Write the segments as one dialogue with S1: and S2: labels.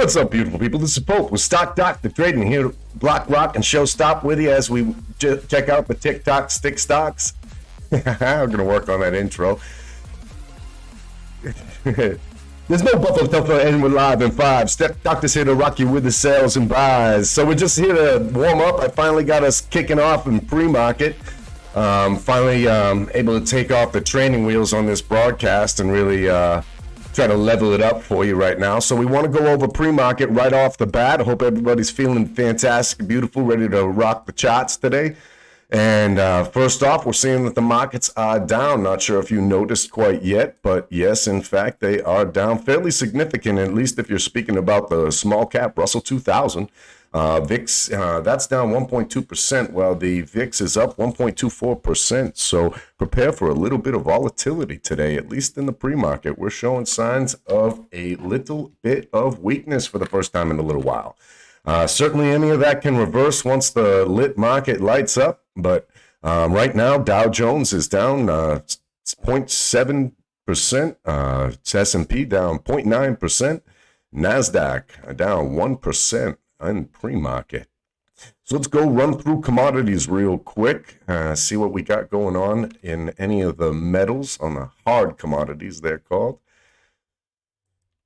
S1: What's up, beautiful people? This is Pope with Stock Docta Trading here to block, rock, and show stop with you as we check out the TikTok stick stocks. I'm going to work on that intro. There's no Buffalo Tougher and we're live in 5. Step Doctor's here to rock you with the sales and buys. So we're just here to warm up. I finally got us kicking off in pre-market. Finally able to take off the training wheels on this broadcast and really try to level it up for you right now. So we want to go over pre-market right off the bat. I hope everybody's feeling fantastic, beautiful, ready to rock the charts today. And first off, we're seeing that the markets are down. Not sure if you noticed quite yet, but yes, in fact, they are down fairly significant, at least if you're speaking about the small cap Russell 2000. VIX, that's down 1.2%, while the VIX is up 1.24%. So prepare for a little bit of volatility today, at least in the pre-market. We're showing signs of a little bit of weakness for the first time in a little while. Certainly any of that can reverse once the lit market lights up, but right now Dow Jones is down 0.7%, S&P down 0.9%, NASDAQ down 1% in pre-market. So let's go run through commodities real quick, see what we got going on in any of the metals, on the hard commodities they're called.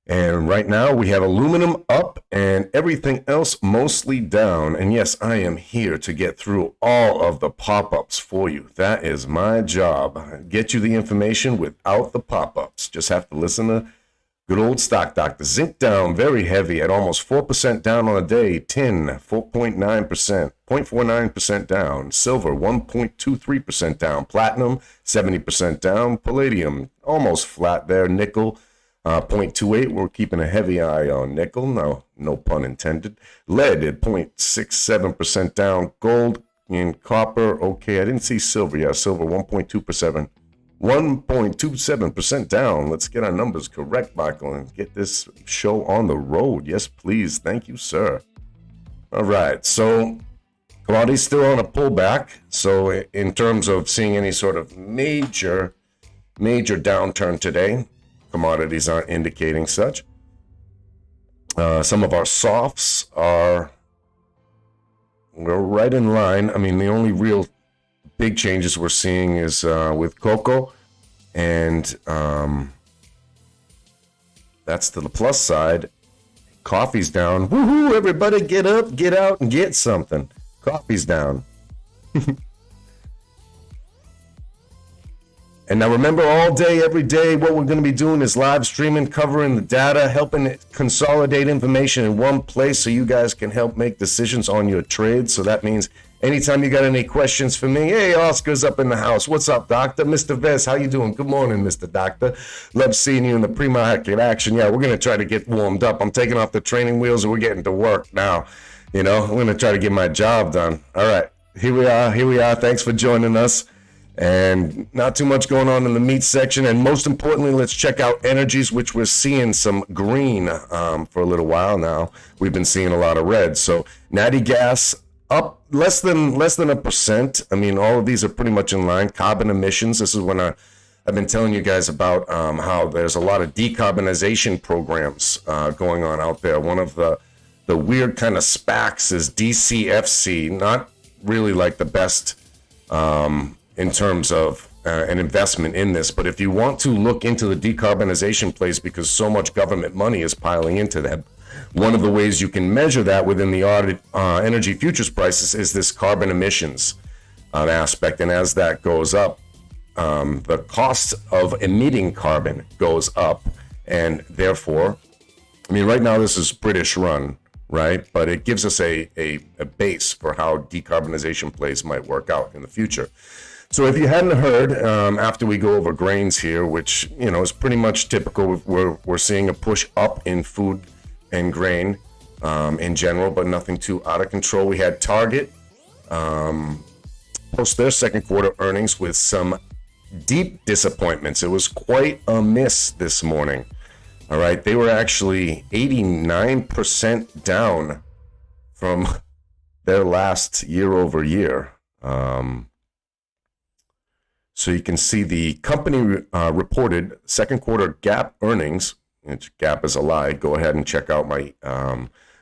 S1: And right now we have aluminum up and everything else mostly down. And yes, I am here to get through all of the pop-ups for you. That is my job. Get you the information without the pop-ups. Just have to listen to good old Stock Docta. Zinc down very heavy at almost 4% down on a day. Tin 4.9%, 0.49% down. Silver 1.23% down. Platinum 70% down. Palladium almost flat there. Nickel 0.28. We're keeping a heavy eye on nickel. No pun intended. Lead at 0.67% down. Gold and copper. Okay, I didn't see silver. Yeah, silver 1.27% down. Let's get our numbers correct, Michael, and get this show on the road. Yes, please. Thank you, sir. All right. So commodities still on a pullback. So in terms of seeing any sort of major downturn today, commodities aren't indicating such. Some of our softs we're right in line. I mean, the only real big changes we're seeing is with cocoa, and that's to the plus side. Coffee's down. Woohoo! Everybody get up, get out, and get something. Coffee's down. And now remember, all day, every day, what we're going to be doing is live streaming, covering the data, helping it consolidate information in one place so you guys can help make decisions on your trades. So that means anytime you got any questions for me, hey, Oscar's up in the house. What's up, Doctor? Mr. Vest, how you doing? Good morning, Mr. Doctor. Love seeing you in the pre-market action. Yeah, we're going to try to get warmed up. I'm taking off the training wheels and we're getting to work now. You know, I'm going to try to get my job done. All right, here we are. Thanks for joining us. And not too much going on in the meat section. And most importantly, let's check out energies, which we're seeing some green for a little while now. We've been seeing a lot of red. So natty gas up less than 1%. I mean, all of these are pretty much in line. Carbon emissions. This is when I've been telling you guys about how there's a lot of decarbonization programs going on out there. One of the weird kind of SPACs is DCFC. Not really like the best in terms of an investment in this. But if you want to look into the decarbonization plays, because so much government money is piling into them, one of the ways you can measure that within the audit energy futures prices is this carbon emissions aspect. And as that goes up, the cost of emitting carbon goes up. And therefore, I mean, right now this is British run, right? But it gives us a base for how decarbonization plays might work out in the future. So if you hadn't heard, after we go over grains here, which, you know, is pretty much typical, we're seeing a push up in food and grain in general, but nothing too out of control. We had Target post their second quarter earnings with some deep disappointments. It was quite a miss this morning. All right, they were actually 89% down from their last year over year. So you can see the company reported second quarter GAAP earnings Gap is a lie. Go ahead and check out my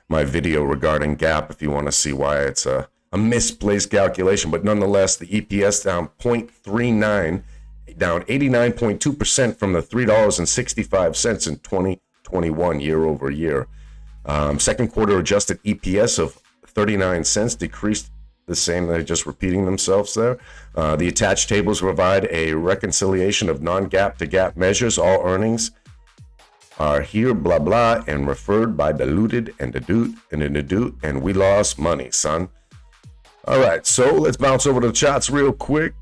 S1: my video regarding Gap if you want to see why it's a misplaced calculation. But nonetheless, the EPS down 0.39, down 89.2% from the $3.65 in 2021 year over year. Second quarter adjusted EPS of 39 cents decreased the same. They're just repeating themselves there. The attached tables provide a reconciliation of non-GAAP to GAAP measures. All earnings are here, blah, blah, and referred by diluted and deduct and we lost money, son. All right, so let's bounce over to the charts real quick.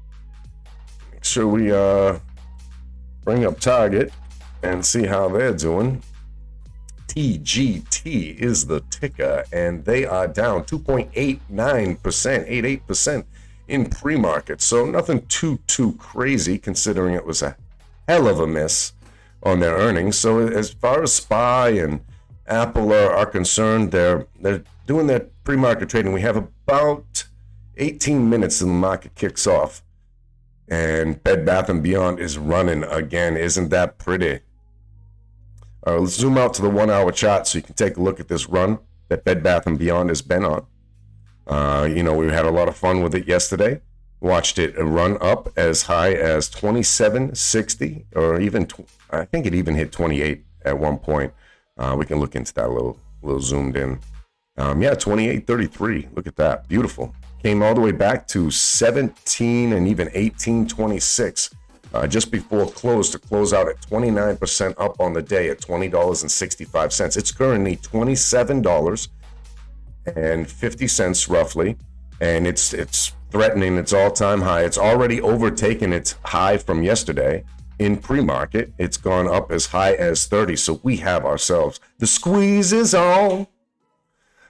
S1: Make sure we bring up Target and see how they're doing. TGT is the ticker, and they are down 2.89%, in pre-market. So nothing too crazy considering it was a hell of a miss on their earnings. So as far as SPY and Apple are concerned, they're doing their pre-market trading. We have about 18 minutes till the market kicks off, and Bed Bath & Beyond is running again. Isn't that pretty? All right, let's zoom out to the 1 hour chart so you can take a look at this run that Bed Bath & Beyond has been on. We had a lot of fun with it yesterday. Watched it run up as high as 27.60, or even I think it even hit 28 at one point. We can look into that a little zoomed in. 28.33. Look at that, beautiful. Came all the way back to 17 and even 18.26. Just before close to close out at 29% up on the day at $20.65. It's currently $27.50 roughly, and it's threatening its all-time high. It's already overtaken its high from yesterday in pre-market. It's gone up as high as 30. So we have ourselves the squeeze is on.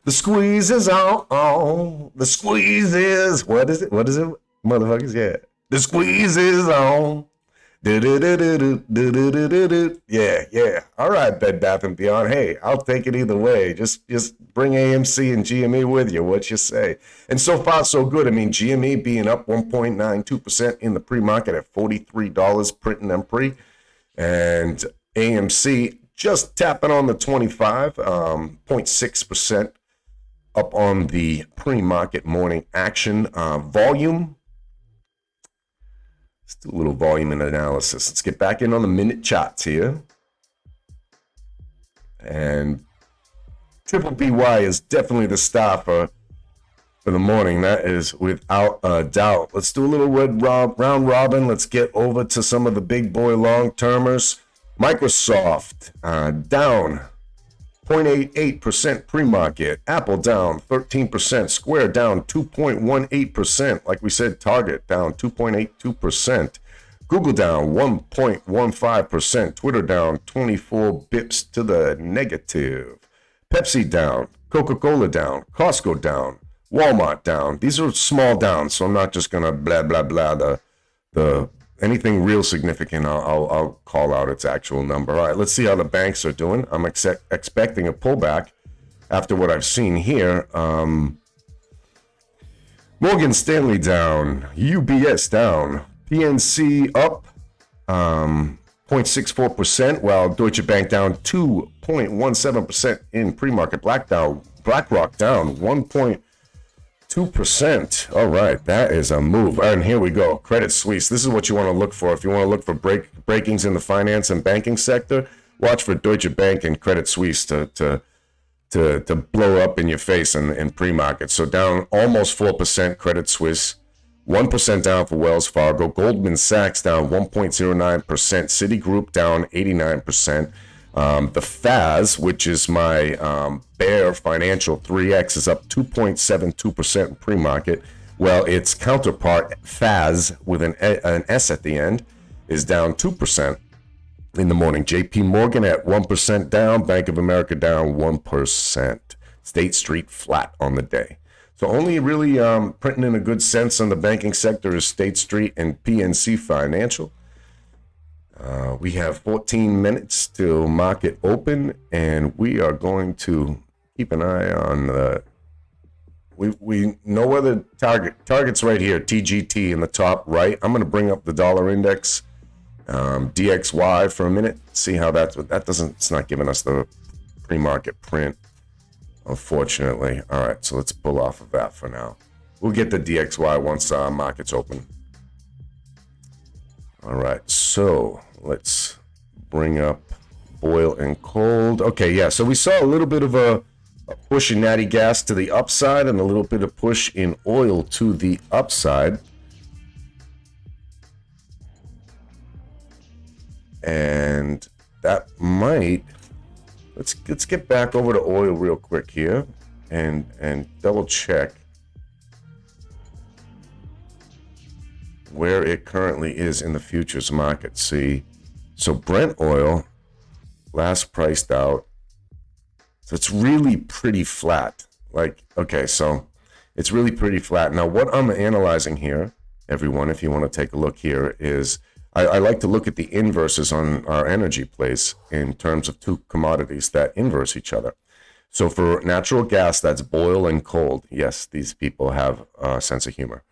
S1: The squeeze is on. The squeeze is what is it, motherfuckers? Yeah, the squeeze is on. Yeah. All right, Bed Bath & Beyond. Hey, I'll take it either way. Just bring AMC and GME with you. What you say? And so far, so good. I mean, GME being up 1.92% in the pre-market at $43, printing them pre. And AMC just tapping on the 25, 0.6% up on the pre-market morning action. Volume. Let's do a little volume and analysis. Let's get back in on the minute charts here. And Triple BY is definitely the star for the morning. That is without a doubt. Let's do a little round robin. Let's get over to some of the big boy long-termers. Microsoft down 0.88% pre-market. Apple down 13%. Square down 2.18%. Like we said, Target down 2.82%. Google down 1.15%. Twitter down 24 bips to the negative. Pepsi down. Coca-Cola down. Costco down. Walmart down. These are small downs, so I'm not just gonna blah blah blah the anything real significant. I'll call out its actual number. All right, let's see how the banks are doing. I'm expecting a pullback after what I've seen here. Morgan Stanley down, UBS down, PNC up 0.64%, while Deutsche Bank down 2.17% in pre-market. BlackRock down 1.2%. All right, that is a move. And here we go. Credit Suisse. This is what you want to look for. If you want to look for breakings in the finance and banking sector, watch for Deutsche Bank and Credit Suisse to blow up in your face in pre-market. So down almost 4%, Credit Suisse. 1% down for Wells Fargo. Goldman Sachs down 1.09%. Citigroup down 89%. The FAS, which is my Bear Financial 3X, is up 2.72% in pre-market. Well, its counterpart, FAS, with an S at the end, is down 2% in the morning. JP Morgan at 1% down. Bank of America down 1%. State Street flat on the day. So only really printing in a good sense on the banking sector is State Street and PNC Financial. We have 14 minutes till market open, and we are going to keep an eye on the. We know where the target's right here, TGT in the top right. I'm going to bring up the dollar index DXY for a minute. See how it's not giving us the pre-market print, unfortunately. All right, so let's pull off of that for now. We'll get the DXY once markets open. All right, so let's bring up oil and cold. Okay, yeah, so we saw a little bit of a push in natty gas to the upside and a little bit of push in oil to the upside. And that might, let's get back over to oil real quick here and double check where it currently is in the futures market. See, so Brent oil last priced out, so it's really pretty flat. Like, okay, so it's really pretty flat. Now what I'm analyzing here, everyone, if you want to take a look here, is I like to look at the inverses on our energy plays in terms of two commodities that inverse each other. So for natural gas, that's boil and cold. Yes, these people have a sense of humor.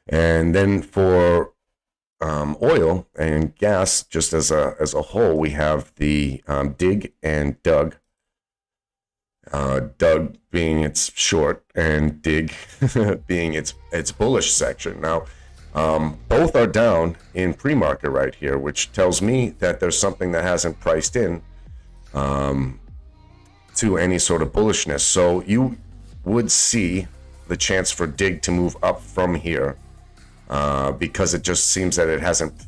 S1: And then for oil and gas, just as a whole, we have the dig and dug. Dug being its short and dig being its bullish section. Now, both are down in pre-market right here, which tells me that there's something that hasn't priced in to any sort of bullishness. So you would see the chance for dig to move up from here. Because it just seems that it hasn't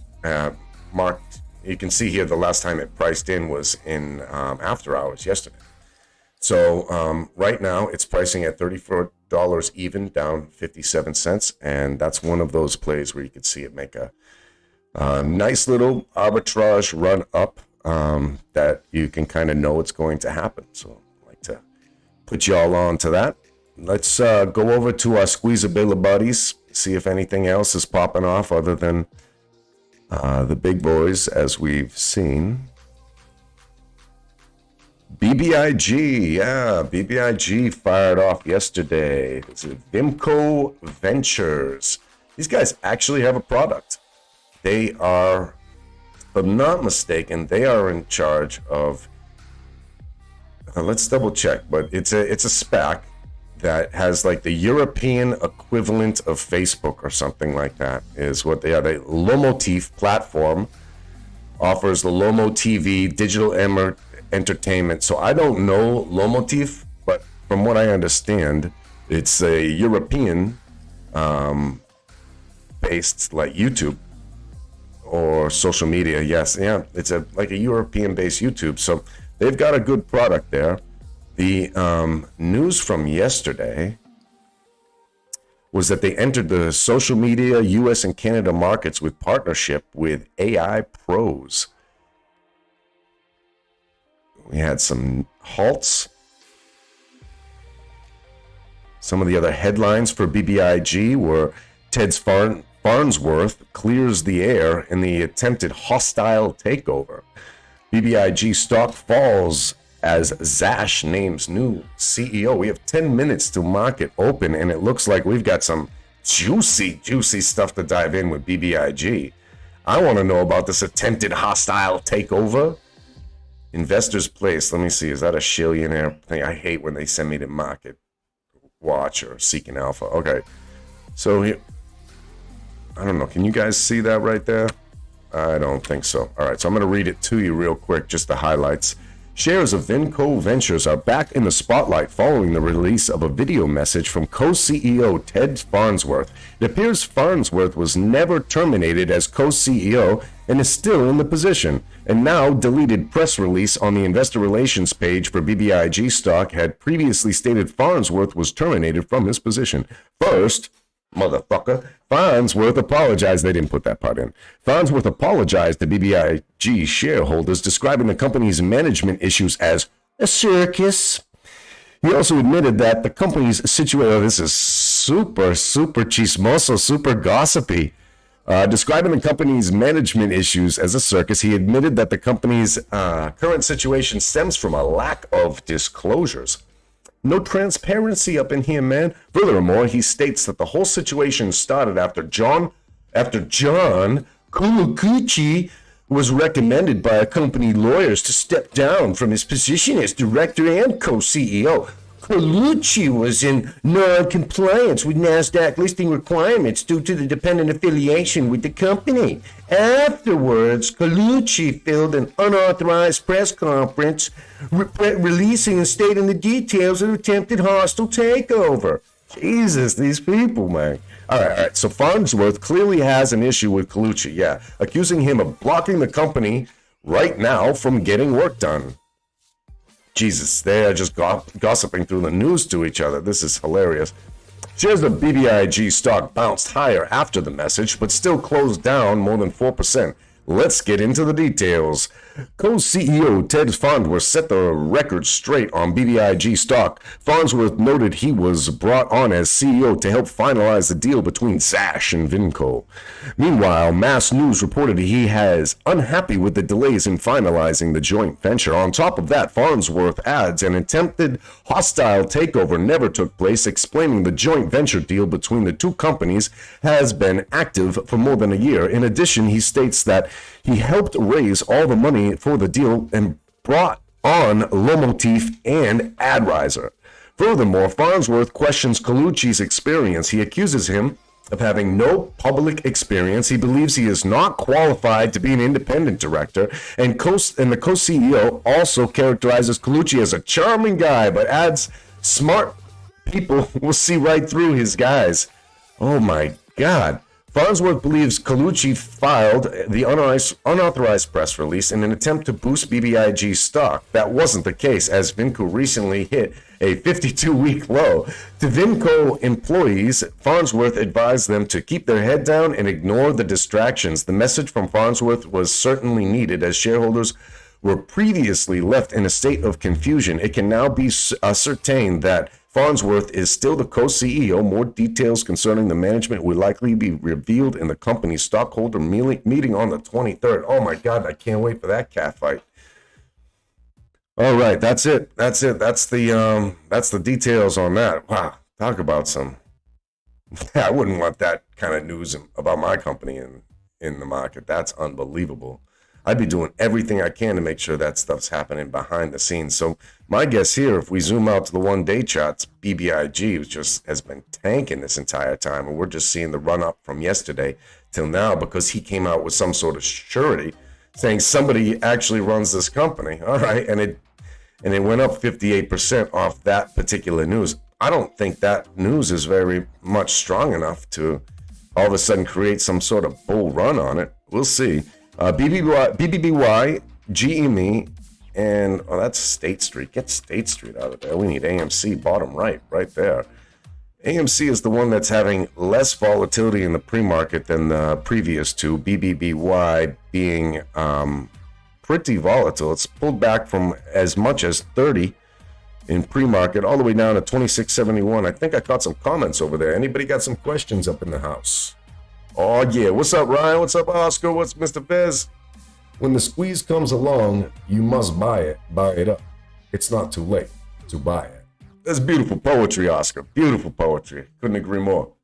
S1: marked. You can see here the last time it priced in was in after hours yesterday. So right now it's pricing at $34 even, down 57 cents, and that's one of those plays where you could see it make a nice little arbitrage run up that you can kind of know it's going to happen. So I'd like to put you all on to that. Let's go over to our Squeezabilla buddies, see if anything else is popping off other than the big boys, as we've seen. BBIG, yeah, BBIG fired off yesterday. It's Vimco Ventures. These guys actually have a product. They are, if I'm not mistaken, they are in charge of, let's double check, but it's a SPAC that has like the European equivalent of Facebook or something like that is what they are. The Lomotif platform offers the Lomo TV digital entertainment. So I don't know Lomotif, but from what I understand, it's a European based like YouTube or social media. Yes, yeah, it's like a European based YouTube. So they've got a good product there. The news from yesterday was that they entered the social media US and Canada markets with partnership with AI Pros. We had some halts. Some of the other headlines for BBIG were Ted Farnsworth clears the air in the attempted hostile takeover. BBIG stock falls as Zash names new CEO. We have 10 minutes to market open, and it looks like we've got some juicy stuff to dive in with BBIG. I want to know about this attempted hostile takeover. Investors Place, let me see, is that a Shillionaire thing? I hate when they send me to Market Watch or Seeking Alpha. Okay, so here, I don't know, can you guys see that right there? I don't think so. All right, so I'm going to read it to you real quick, just the highlights. Shares of Vimco Ventures are back in the spotlight following the release of a video message from co-CEO Ted Farnsworth. It appears Farnsworth was never terminated as co-CEO and is still in the position. And now, deleted press release on the investor relations page for BBIG stock had previously stated Farnsworth was terminated from his position. First, motherfucker, Farnsworth apologized. They didn't put that part in. Farnsworth apologized to BBIG shareholders, describing the company's management issues as a circus. He also admitted that the company's situation, oh, this is super chismoso, super gossipy. Describing the company's management issues as a circus, he admitted that the company's current situation stems from a lack of disclosures. No transparency up in here, man. Furthermore, he states that the whole situation started after John Kumaguchi was recommended by company lawyers to step down from his position as director and co-CEO. Colucci was in non-compliance with NASDAQ listing requirements due to the dependent affiliation with the company. Afterwards, Colucci filmed an unauthorized press conference releasing and stating the details of attempted hostile takeover. Jesus, these people, man. All right. So Farnsworth clearly has an issue with Colucci, yeah, accusing him of blocking the company right now from getting work done. Jesus, they are just gossiping through the news to each other. This is hilarious. Shares of BBIG stock bounced higher after the message, but still closed down more than 4%. Let's get into the details. Co-CEO Ted Farnsworth set the record straight on BBIG stock. Farnsworth noted he was brought on as CEO to help finalize the deal between Sash and Vinco. Meanwhile, Mass News reported he is unhappy with the delays in finalizing the joint venture. On top of that, Farnsworth adds an attempted hostile takeover never took place, explaining the joint venture deal between the two companies has been active for more than a year. In addition, he states that he helped raise all the money for the deal and brought on Lomotif and AdRiser. Furthermore, Farnsworth questions Colucci's experience. He accuses him of having no public experience. He believes he is not qualified to be an independent director, and the co-CEO also characterizes Colucci as a charming guy, but adds smart people will see right through his guys. Oh my God. Farnsworth believes Colucci filed the unauthorized press release in an attempt to boost BBIG stock. That wasn't the case, as Vinco recently hit a 52-week low. To Vinco employees, Farnsworth advised them to keep their head down and ignore the distractions. The message from Farnsworth was certainly needed, as shareholders were previously left in a state of confusion. It can now be ascertained that Farnsworth is still the co-CEO. More details concerning the management will likely be revealed in the company's stockholder meeting on the 23rd. Oh my God, I can't wait for that catfight. All right, that's it. That's the details on that. Wow, talk about some. I wouldn't want that kind of news about my company in the market. That's unbelievable. I'd be doing everything I can to make sure that stuff's happening behind the scenes. So my guess here, if we zoom out to the one-day charts, BBIG has been tanking this entire time, and we're just seeing the run-up from yesterday till now because he came out with some sort of surety saying somebody actually runs this company. All right, and it went up 58% off that particular news. I don't think that news is very much strong enough to all of a sudden create some sort of bull run on it. We'll see. BBBY, GME, and that's State Street. Get State Street out of there. We need AMC, bottom right there. AMC is the one that's having less volatility in the pre-market than the previous two. BBBY being pretty volatile. It's pulled back from as much as 30 in pre-market all the way down to 26.71. I think I caught some comments over there. Anybody got some questions up in the house? Oh, yeah. What's up, Ryan? What's up, Oscar? What's Mr. Fez? When the squeeze comes along, you must buy it. Buy it up. It's not too late to buy it. That's beautiful poetry, Oscar. Beautiful poetry. Couldn't agree more.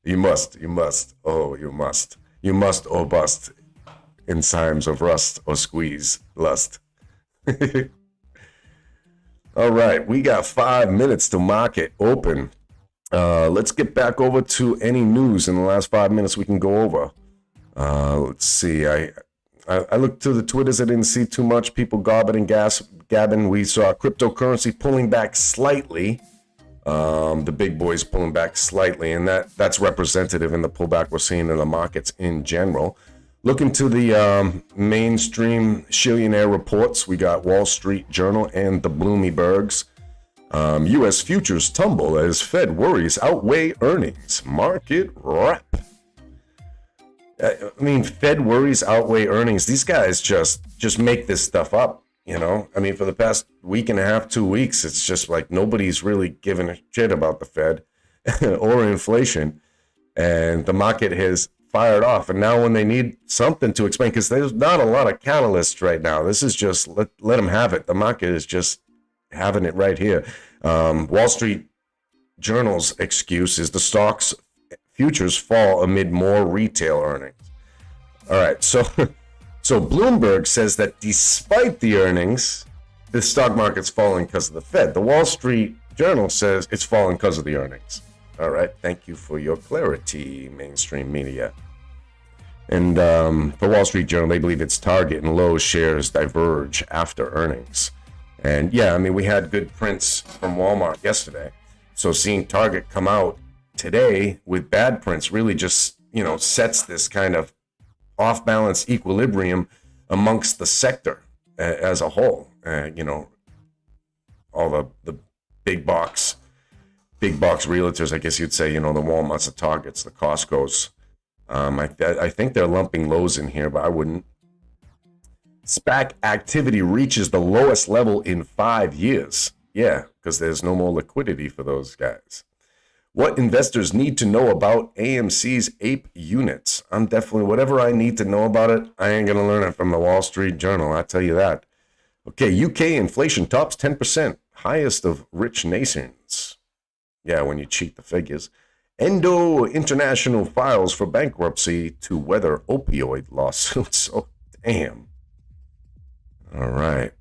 S1: You must. Oh, you must. You must or bust in times of rust or squeeze lust. All right. We got 5 minutes to market open. Let's get back over to any news in the last 5 minutes we can go over. Let's see. I looked to the Twitters. I didn't see too much. People gabbing. We saw cryptocurrency pulling back slightly. The big boys pulling back slightly, and that's representative in the pullback we're seeing in the markets in general. Looking to the mainstream Shillionaire reports, we got Wall Street Journal and the Bloombergs. U.S. futures tumble as Fed worries outweigh earnings. Market wrap. I mean, Fed worries outweigh earnings. These guys just make this stuff up, you know? I mean, for the past week and a half, 2 weeks, it's just like nobody's really giving a shit about the Fed or inflation. And the market has fired off. And now when they need something to explain, because there's not a lot of catalysts right now. This is just let them have it. The market is just having it right here. Wall Street Journal's excuse is the stocks futures fall amid more retail earnings. All right, so so Bloomberg says that despite the earnings, the stock market's falling because of the Fed. The Wall Street Journal says it's falling because of the earnings. All right, thank you for your clarity, mainstream media. And the Wall Street Journal, they believe its Target and Lowe's shares diverge after earnings. And yeah, I mean, we had good prints from Walmart yesterday. So seeing Target come out today with bad prints really just, sets this kind of off-balance equilibrium amongst the sector as a whole. All the big box realtors, I guess you'd say, the Walmarts, the Targets, the Costcos. I think they're lumping Lowe's in here, but I wouldn't. SPAC activity reaches the lowest level in 5 years. Yeah, because there's no more liquidity for those guys. What investors need to know about AMC's ape units. I'm definitely, whatever I need to know about it, I ain't going to learn it from the Wall Street Journal. I tell you that. Okay, UK inflation tops 10%, highest of rich nations. Yeah, when you cheat the figures. Endo International files for bankruptcy to weather opioid lawsuits. Oh, damn. All right.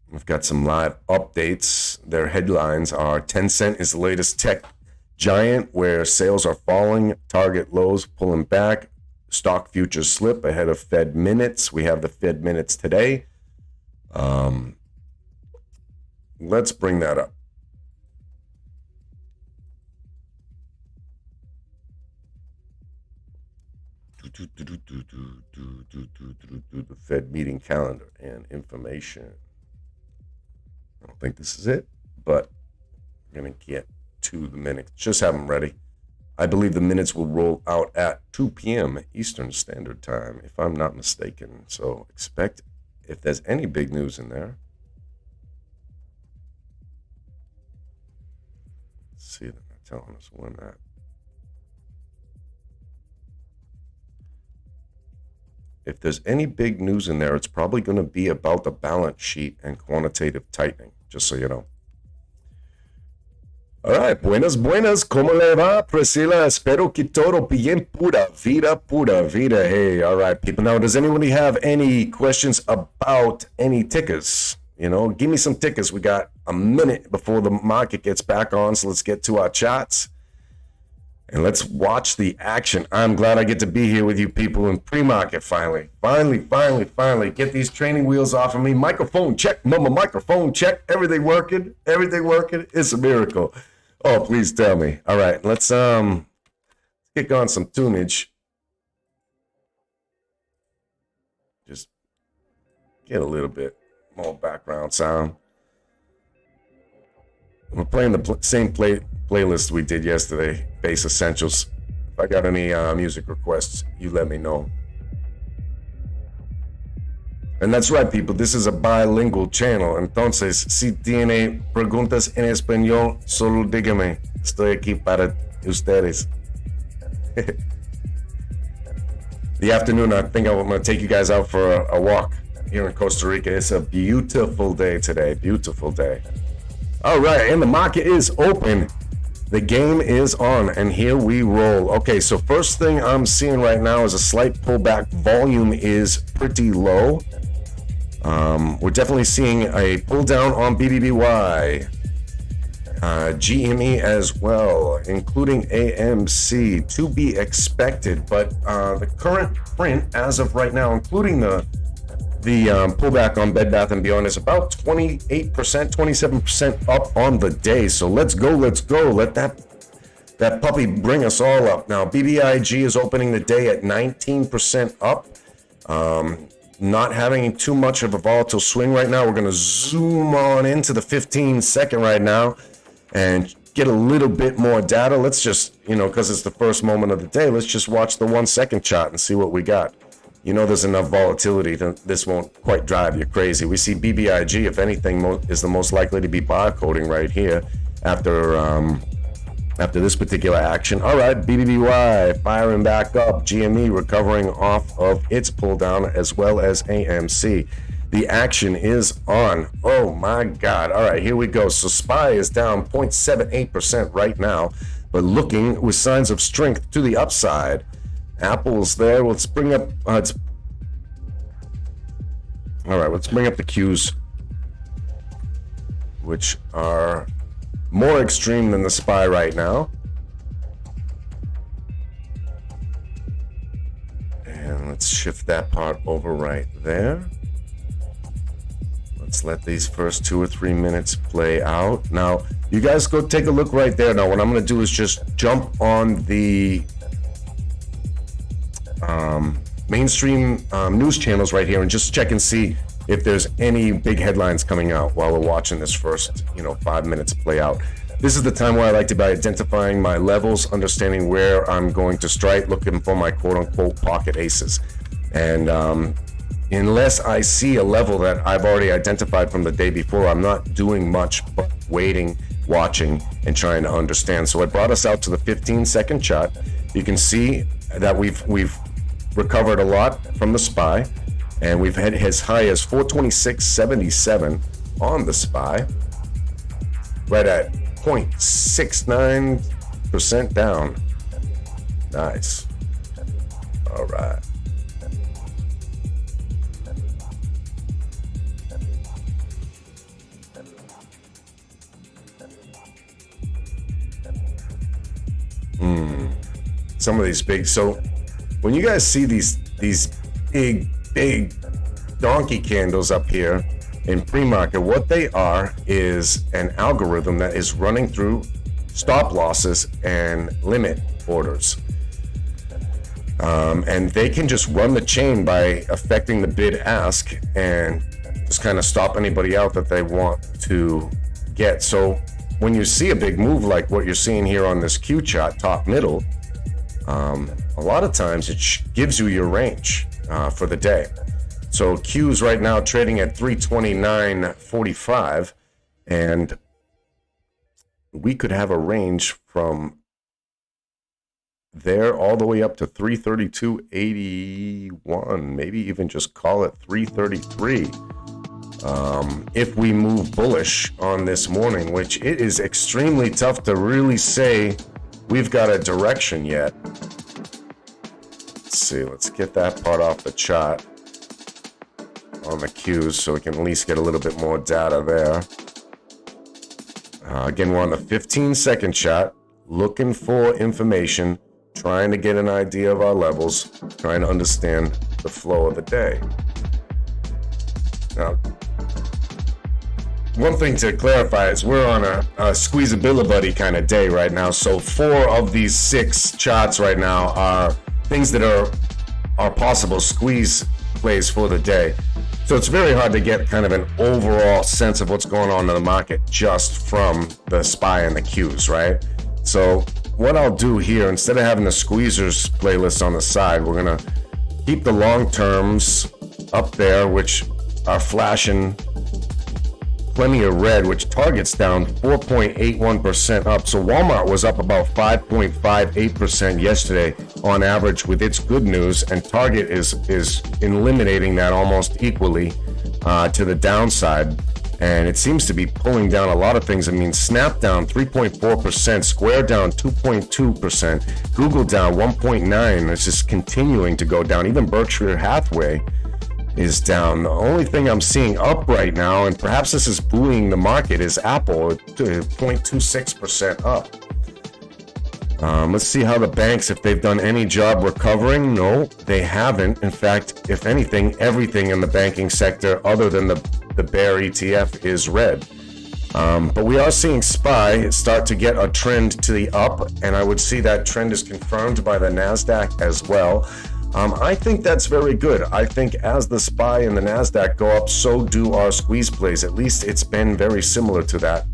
S1: We've got some live updates. Their headlines are Tencent is the latest tech giant where sales are falling. Target Lowe's pulling back. Stock futures slip ahead of Fed minutes. We have the Fed minutes today. Let's bring that up. The Fed meeting calendar and information. I don't think this is it, but I'm going to get to the minutes. Just have them ready. I believe the minutes will roll out at 2 p.m. Eastern Standard Time, if I'm not mistaken. So expect, if there's any big news in there. Let's see, they're not telling us when that. If there's any big news in there, it's probably going to be about the balance sheet and quantitative tightening, just so you know. All right, buenas, ¿cómo le va, Priscilla? Espero que todo bien, pura vida. Hey, all right, people. Now, does anybody have any questions about any tickers? Give me some tickers. We got a minute before the market gets back on, so let's get to our charts. And let's watch the action. I'm glad I get to be here with you people in pre-market finally. Finally. Get these training wheels off of me. Microphone check, mama, microphone check. Everything working. It's a miracle. Oh, please tell me. All right, let's kick on some tunage. Just get a little bit more background sound. We're playing the same playlist we did yesterday, Bass Essentials. If I got any music requests, you let me know. And that's right, people. This is a bilingual channel. Entonces, si tiene preguntas en español, solo dígame. Estoy aquí para ustedes. The afternoon, I think I'm going to take you guys out for a walk here in Costa Rica. It's a beautiful day today. Beautiful day. All right, and the market is open. The game is on, and here we roll. Okay, so first thing I'm seeing right now is a slight pullback. Volume is pretty low. We're definitely seeing a pull down on BBBY, GME as well, including AMC, to be expected. But the current print as of right now, including the pullback on Bed Bath & Beyond, is about 28%, 27% up on the day. So let's go. Let that puppy bring us all up. Now, BBIG is opening the day at 19% up. Not having too much of a volatile swing right now. We're going to zoom on into the 15-second right now and get a little bit more data. Let's just, because it's the first moment of the day, let's just watch the 1-second chart and see what we got. There's enough volatility that this won't quite drive you crazy. We see BBIG, if anything, is the most likely to be barcoding right here after this particular action. All right, BBBY firing back up. GME recovering off of its pull down, as well as AMC. The action is on. Oh my God. All right, here we go. So SPY is down 0.78% right now. but looking with signs of strength to the upside. Apple's there. Let's bring up all right, let's bring up the Qs, which are more extreme than the SPY right now. And let's shift that part over right there. Let's let these first 2 or 3 minutes play out. Now, you guys go take a look right there. Now, what I'm going to do is just jump on the mainstream news channels right here and just check and see if there's any big headlines coming out while we're watching this first 5 minutes play out. This is the time where I like to be identifying my levels, understanding where I'm going to strike, looking for my quote-unquote pocket aces. And unless I see a level that I've already identified from the day before, I'm not doing much but waiting, watching, and trying to understand. So I brought us out to the 15-second chart. You can see that we've recovered a lot from the SPY, and we've had as high as 426.77 on the SPY, right at 0.69% down. Nice. All right. Some of these big, so when you guys see these big donkey candles up here in pre-market, what they are is an algorithm that is running through stop losses and limit orders. And they can just run the chain by affecting the bid ask and just kind of stop anybody out that they want to get. So when you see a big move like what you're seeing here on this Q chart, top middle, a lot of times it gives you your range for the day. So Q's right now trading at 329.45, and we could have a range from there all the way up to 332.81, maybe even just call it 333. If we move bullish on this morning, which it is extremely tough to really say we've got a direction yet. Let's see, let's get that part off the chart on the Qs so we can at least get a little bit more data there. Again, we're on the 15-second chart, looking for information, trying to get an idea of our levels, trying to understand the flow of the day. Now, one thing to clarify is we're on a squeezability kind of day right now. So 4 of these 6 charts right now are things that are possible squeeze plays for the day. So it's very hard to get kind of an overall sense of what's going on in the market just from the SPY and the Qs, right? So what I'll do here, instead of having the squeezers playlist on the side, we're gonna keep the long terms up there, which are flashing plenty of red, which Target's down 4.81% up. So Walmart was up about 5.58% yesterday on average with its good news, and Target is eliminating that almost equally to the downside, and it seems to be pulling down a lot of things. I mean, Snap down 3.4%, Square down 2.2%, Google down 1.9%. It's just continuing to go down. Even Berkshire Hathaway is down. The only thing I'm seeing up right now, and perhaps this is buoying the market, is Apple at 0.26% up. Let's see how the banks, if they've done any job recovering. No, they haven't. In fact, if anything, everything in the banking sector other than the bear ETF is red. But we are seeing SPY start to get a trend to the up, and I would see that trend is confirmed by the NASDAQ as well. I think that's very good. I think as the SPY and the NASDAQ go up, so do our squeeze plays. At least it's been very similar to that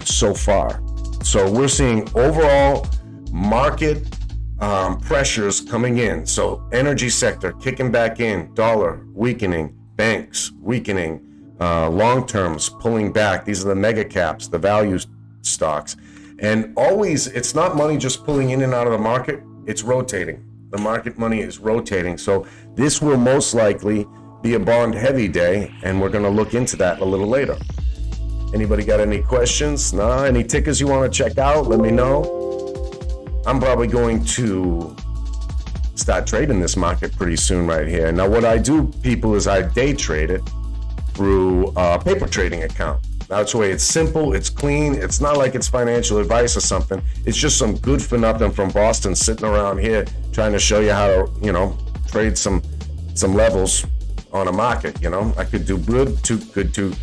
S1: so far. So we're seeing overall market pressures coming in. So energy sector kicking back in, dollar weakening, banks weakening, long terms pulling back. These are the mega caps, the value stocks. And always, it's not money just pulling in and out of the market, it's rotating. The market money is rotating. So this will most likely be a bond heavy day, and we're going to look into that a little later. Anybody got any questions? Any tickers you want to check out? Let me know. I'm probably going to start trading this market pretty soon right here. Now, what I do, people, is I day trade it through a paper trading account. That's the way it's simple, it's clean, it's not like it's financial advice or something. It's just some good for nothing from Boston sitting around here trying to show you how to, trade some levels on a market. I could do good, too good to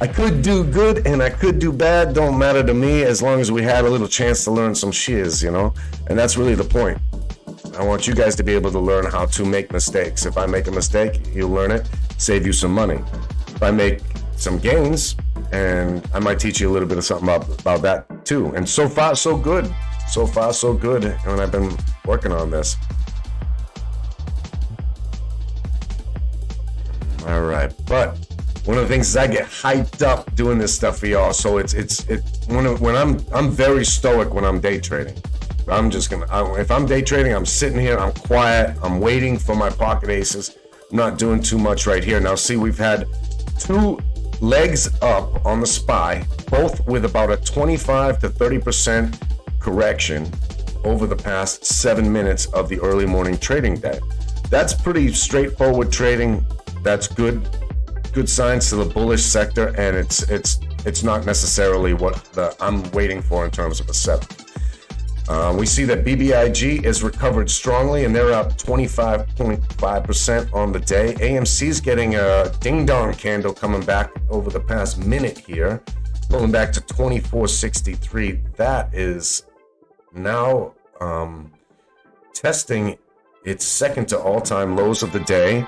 S1: I could do good and I could do bad, don't matter to me, as long as we had a little chance to learn some shiz, and that's really the point. I want you guys to be able to learn how to make mistakes. If I make a mistake, you'll learn it, save you some money. If I make some gains, and I might teach you a little bit of something about that too. And so far, so good. So far, so good. And I've been working on this. All right, but one of the things is I get hyped up doing this stuff for y'all. So when I'm very stoic when I'm day trading. If I'm day trading, I'm sitting here, I'm quiet, I'm waiting for my pocket aces. I'm not doing too much right here. Now, see, we've had 2 legs up on the SPY, both with about a 25 to 30% correction over the past 7 minutes of the early morning trading day. That's pretty straightforward trading. That's good signs to the bullish sector, and it's not necessarily what I'm waiting for in terms of a setup. We see that BBIG is recovered strongly, and they're up 25.5% on the day. AMC's getting a ding-dong candle coming back over the past minute here, pulling back to 2463. That is now testing its second to all-time lows of the day.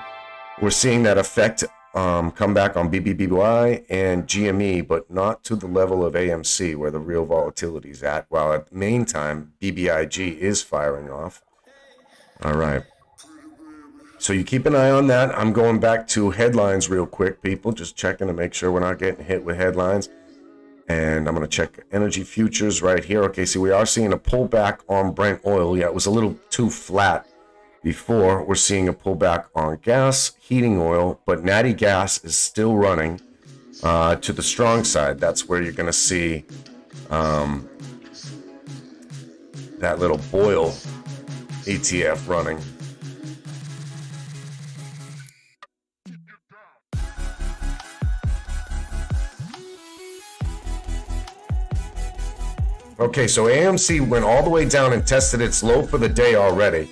S1: We're seeing that effect come back on BBBY and GME, but not to the level of AMC where the real volatility is at, while at the main time, BBIG is firing off. All right. So you keep an eye on that. I'm going back to headlines real quick, people, just checking to make sure we're not getting hit with headlines. And I'm going to check energy futures right here. Okay, so we are seeing a pullback on Brent oil. Yeah, it was a little too flat before. We're seeing a pullback on gas, heating oil, but natty gas is still running to the strong side. That's where you're going to see that little Boyle ETF running. Okay, so AMC went all the way down and tested its low for the day already.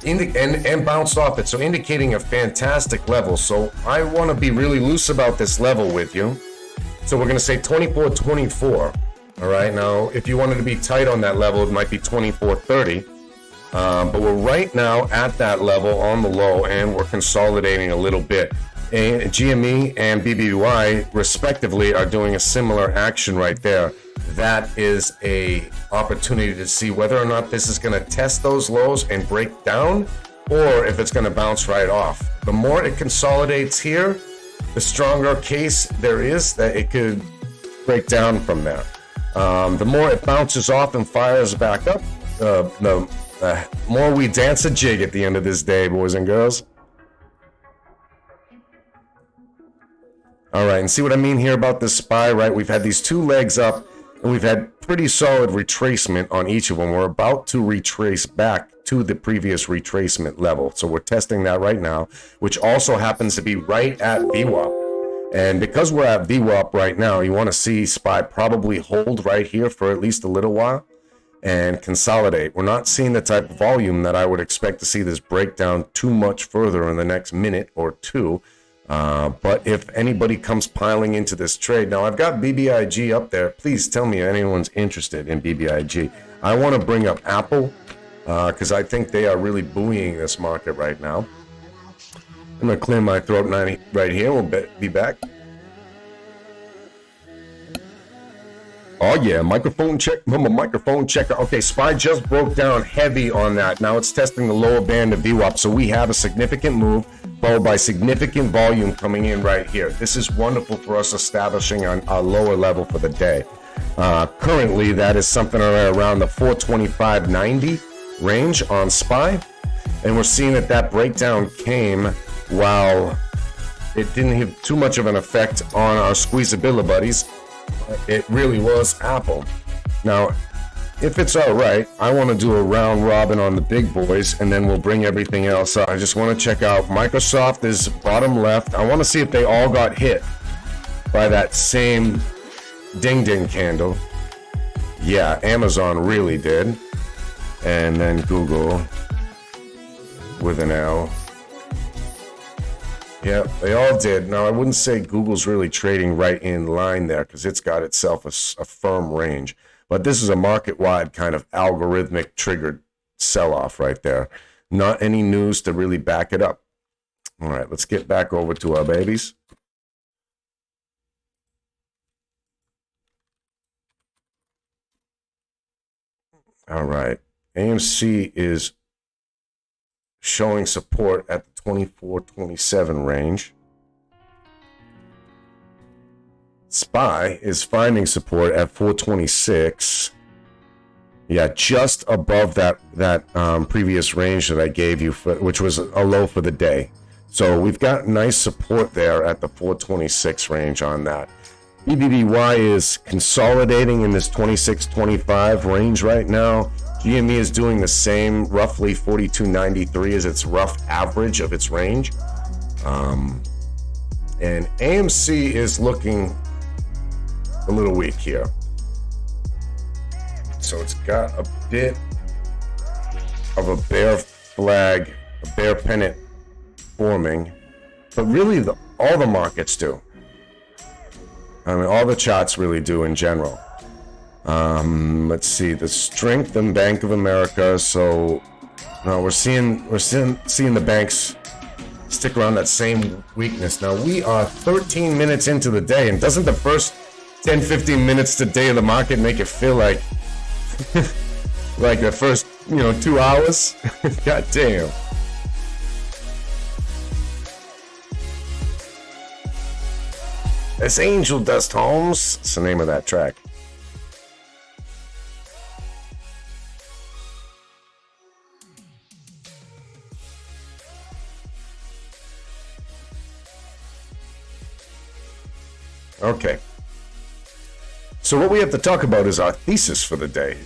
S1: And bounced off it, so indicating a fantastic level. So I want to be really loose about this level with you. So we're going to say 24.24. All right, now if you wanted to be tight on that level, it might be 24.30. But we're right now at that level on the low, and we're consolidating a little bit. And GME and BBY respectively are doing a similar action right there. That is a opportunity to see whether or not this is going to test those lows and break down, or if it's going to bounce right off. The more it consolidates here, the stronger case there is that it could break down from there. The more it bounces off and fires back up, the more we dance a jig at the end of this day, boys and girls. All right, and see what I mean here about this SPY, right? We've had these 2 legs up, and we've had pretty solid retracement on each of them. We're about to retrace back to the previous retracement level. So we're testing that right now, which also happens to be right at VWAP. And because we're at VWAP right now, you want to see SPY probably hold right here for at least a little while and consolidate. We're not seeing the type of volume that I would expect to see this break down too much further in the next minute or two. But if anybody comes piling into this trade, now I've got BBIG up there. Please tell me if anyone's interested in BBIG. I want to bring up Apple because I think they are really buoying this market right now. I'm going to clear my throat right here. We'll be back. Oh yeah, microphone check. Microphone checker. Okay, SPY just broke down heavy on that. Now it's testing the lower band of VWAP. So we have a significant move followed by significant volume coming in right here. This is wonderful for us establishing a lower level for the day. Currently, that is something around the 425.90 range on SPY. And we're seeing that breakdown came while it didn't have too much of an effect on our squeezability buddies. It really was Apple. Now, if it's all right, I want to do a round robin on the big boys, and then we'll bring everything else up. I just want to check out Microsoft is bottom left. I want to see if they all got hit by that same ding candle. Yeah, Amazon really did. And then Google with an L. Yeah, they all did. Now, I wouldn't say Google's really trading right in line there because it's got itself a firm range. But this is a market-wide kind of algorithmic triggered sell-off right there. Not any news to really back it up. All right, let's get back over to our babies. All right, AMC is showing support at the 24-27 range. SPY is finding support at 426. Yeah, just above that previous range that I gave you, which was a low for the day. So we've got nice support there at the 426 range on that. BBBY is consolidating in this 26-25 range right now. GME is doing the same, roughly 42.93 is its rough average of its range. And AMC is looking a little weak here. So it's got a bit of a bear flag, a bear pennant forming, but really all the markets do. I mean, all the charts really do in general. Let's see the strength in Bank of America. So now we're seeing the banks stick around that same weakness. Now we are 13 minutes into the day, and doesn't the first 10-15 minutes to day of the market make it feel like like the first 2 hours? God damn. It's Angel Dust Holmes. It's the name of that track. Okay. So what we have to talk about is our thesis for the day,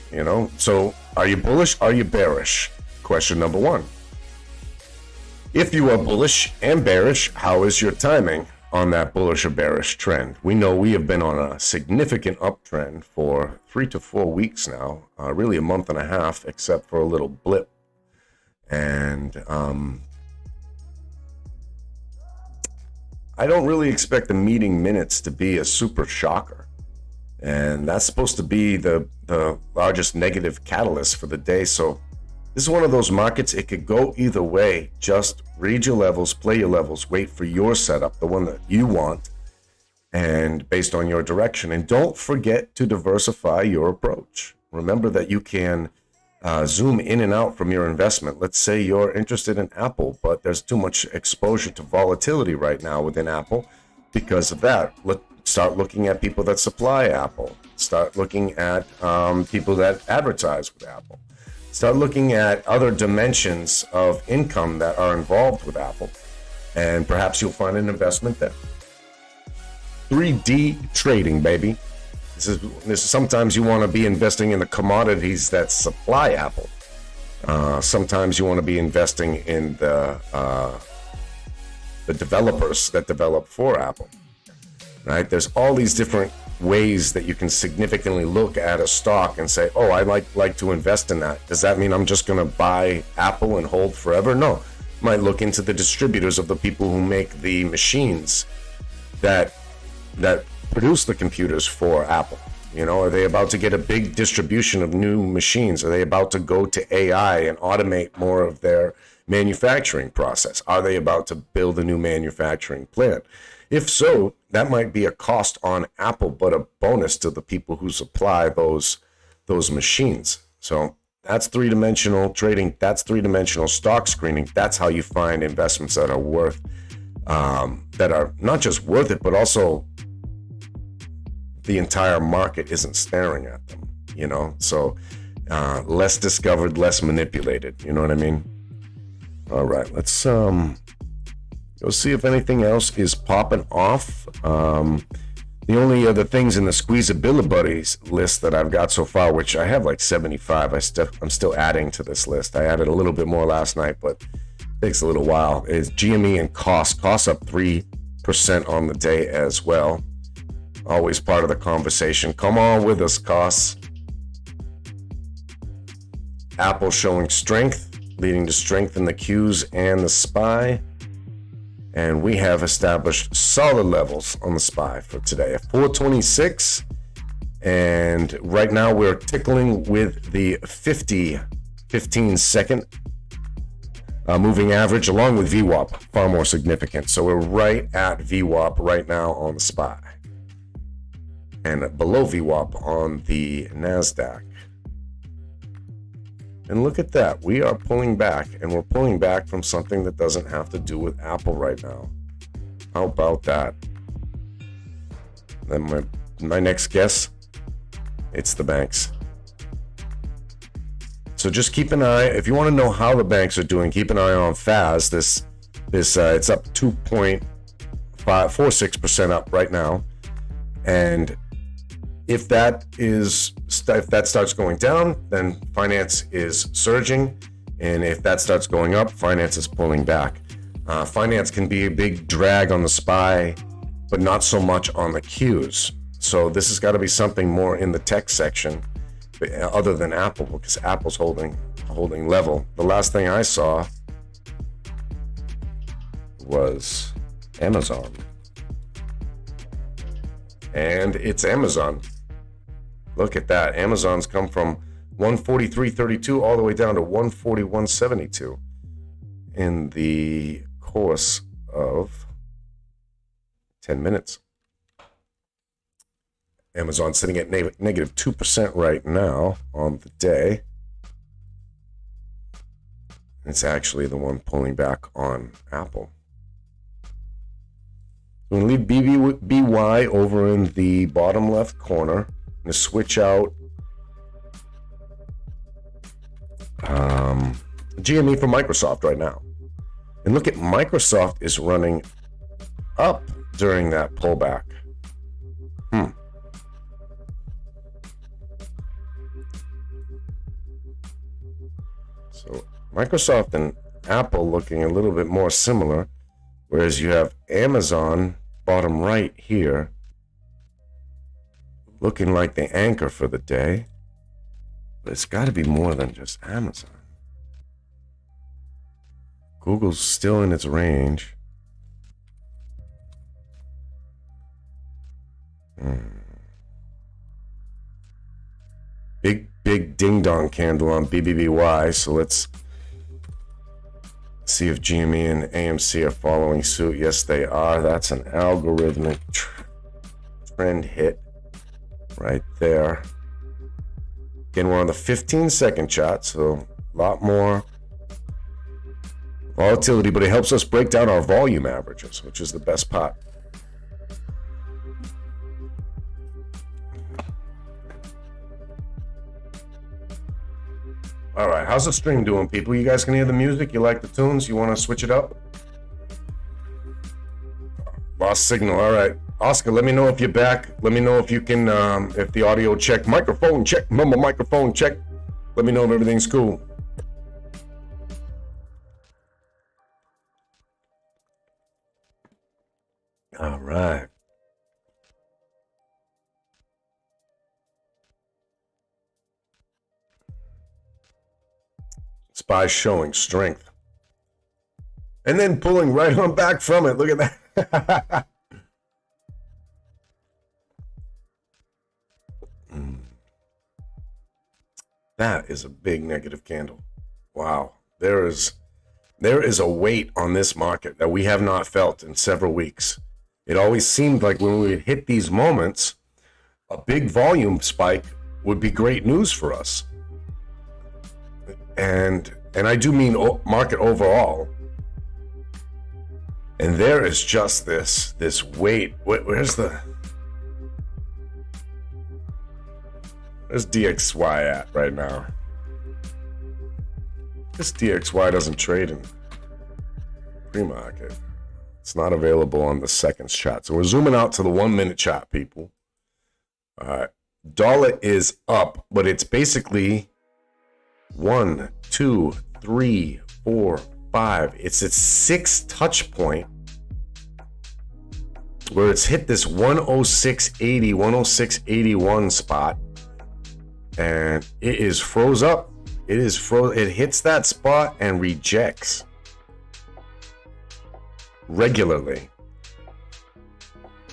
S1: So are you bullish? Are you bearish? Question number one. If you are bullish and bearish, how is your timing on that bullish or bearish trend? We know we have been on a significant uptrend for 3 to 4 weeks now, really a month and a half, except for a little blip. And I don't really expect the meeting minutes to be a super shocker. And that's supposed to be the largest negative catalyst for the day. So this is one of those markets, it could go either way. Just read your levels, play your levels, wait for your setup, the one that you want, and based on your direction. And don't forget to diversify your approach. Remember that you can zoom in and out from your investment. Let's say you're interested in Apple, but there's too much exposure to volatility right now within Apple. Because of that, start looking at people that supply Apple. Start looking at people that advertise with Apple. Start looking at other dimensions of income that are involved with Apple, and perhaps you'll find an investment there. 3D trading, baby. This is sometimes you want to be investing in the commodities that supply Apple. Sometimes you want to be investing in the developers that develop for Apple. Right? There's all these different ways that you can significantly look at a stock and say, oh, I like to invest in that. Does that mean I'm just going to buy Apple and hold forever? No. Might look into the distributors of the people who make the machines that produce the computers for Apple. Are they about to get a big distribution of new machines? Are they about to go to AI and automate more of their manufacturing process? Are they about to build a new manufacturing plant? If so, that might be a cost on Apple, but a bonus to the people who supply those machines. So that's three-dimensional trading. That's three-dimensional stock screening. That's how you find investments that are worth, that are not just worth it, but also the entire market isn't staring at them. So less discovered, less manipulated. You know what I mean? All right, let's go see if anything else is popping off. The only other things in the squeezabilities list that I've got so far, which I have like 75, I'm still adding to this list. I added a little bit more last night, but it takes a little while, is GME and cost. Costs up 3% on the day as well. Always part of the conversation. Come on with us, costs. Apple showing strength, leading to strength in the Qs and the SPY. And we have established solid levels on the SPY for today at 426. And right now we're tickling with the 15-second moving average along with VWAP, far more significant. So we're right at VWAP right now on the SPY. And below VWAP on the NASDAQ. And look at that. We are pulling back, and we're pulling back from something that doesn't have to do with Apple right now. How about that? Then my next guess, it's the banks. So just keep an eye. If you want to know how the banks are doing, keep an eye on FAS. It's up 2.46% up right now. And if that starts going down, then finance is surging, and if that starts going up, finance is pulling back. Finance can be a big drag on the SPY, but not so much on the Qs. So this has got to be something more in the tech section, other than Apple, because Apple's holding level. The last thing I saw was Amazon, and it's Amazon. Look at that. Amazon's come from 143.32 all the way down to 141.72 in the course of 10 minutes. Amazon sitting at negative 2% right now on the day. It's actually the one pulling back on Apple. We're going to leave BY over in the bottom left corner. To switch out GME for Microsoft right now. And look at Microsoft is running up during that pullback. So Microsoft and Apple looking a little bit more similar, whereas you have Amazon bottom right here looking like the anchor for the day. But it's got to be more than just Amazon. Google's still in its range. Big ding-dong candle on BBBY. So let's see if GME and AMC are following suit. Yes, they are. That's an algorithmic trend hit right there. Again, we're on the 15-second chart, so a lot more volatility, but it helps us break down our volume averages, which is the best part. All right, how's the stream doing, people? You guys can hear the music? You like the tunes? You want to switch it up? Lost signal. All right. Oscar, let me know if you're back. Let me know if you can, if the audio check. Microphone check. Remember, microphone check. Let me know if everything's cool. All right. SPY showing strength. And then pulling right on back from it. Look at that. That is a big negative candle. Wow. There is a weight on this market that we have not felt in several weeks. It always seemed like when we would hit these moments, a big volume spike would be great news for us. And I do mean market overall. And there is just this weight. Where's DXY at right now? This DXY doesn't trade in pre-market. It's not available on the seconds chart. So we're zooming out to the 1 minute chart, people. Dollar is up, but it's basically 1, 2, 3, 4, 5. It's a 6 touch point where it's hit this 106.80, 106.81 spot, and it is froze up. It is froze. It hits that spot and rejects regularly.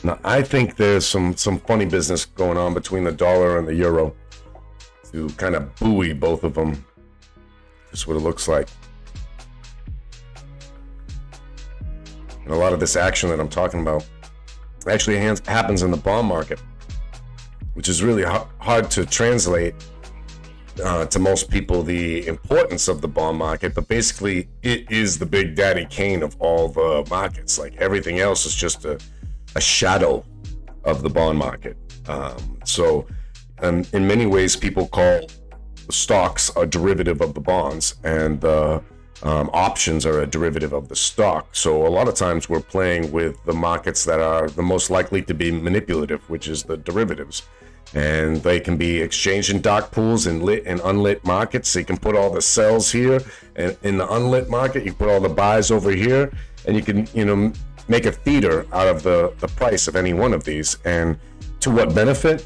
S1: Now, I think there's some funny business going on between the dollar and the euro to kind of buoy both of them. That's what it looks like. And a lot of this action that I'm talking about actually happens in the bond market, which is really hard to translate to most people, the importance of the bond market. But basically, it is the big daddy cane of all the markets. Like everything else is just a shadow of the bond market. So in many ways, people call stocks a derivative of the bonds, and options are a derivative of the stock. So a lot of times we're playing with the markets that are the most likely to be manipulative, which is the derivatives. And they can be exchanged in dark pools and lit and unlit markets. So you can put all the sells here, and in the unlit market, you put all the buys over here, and you can, make a feeder out of the price of any one of these. And to what benefit?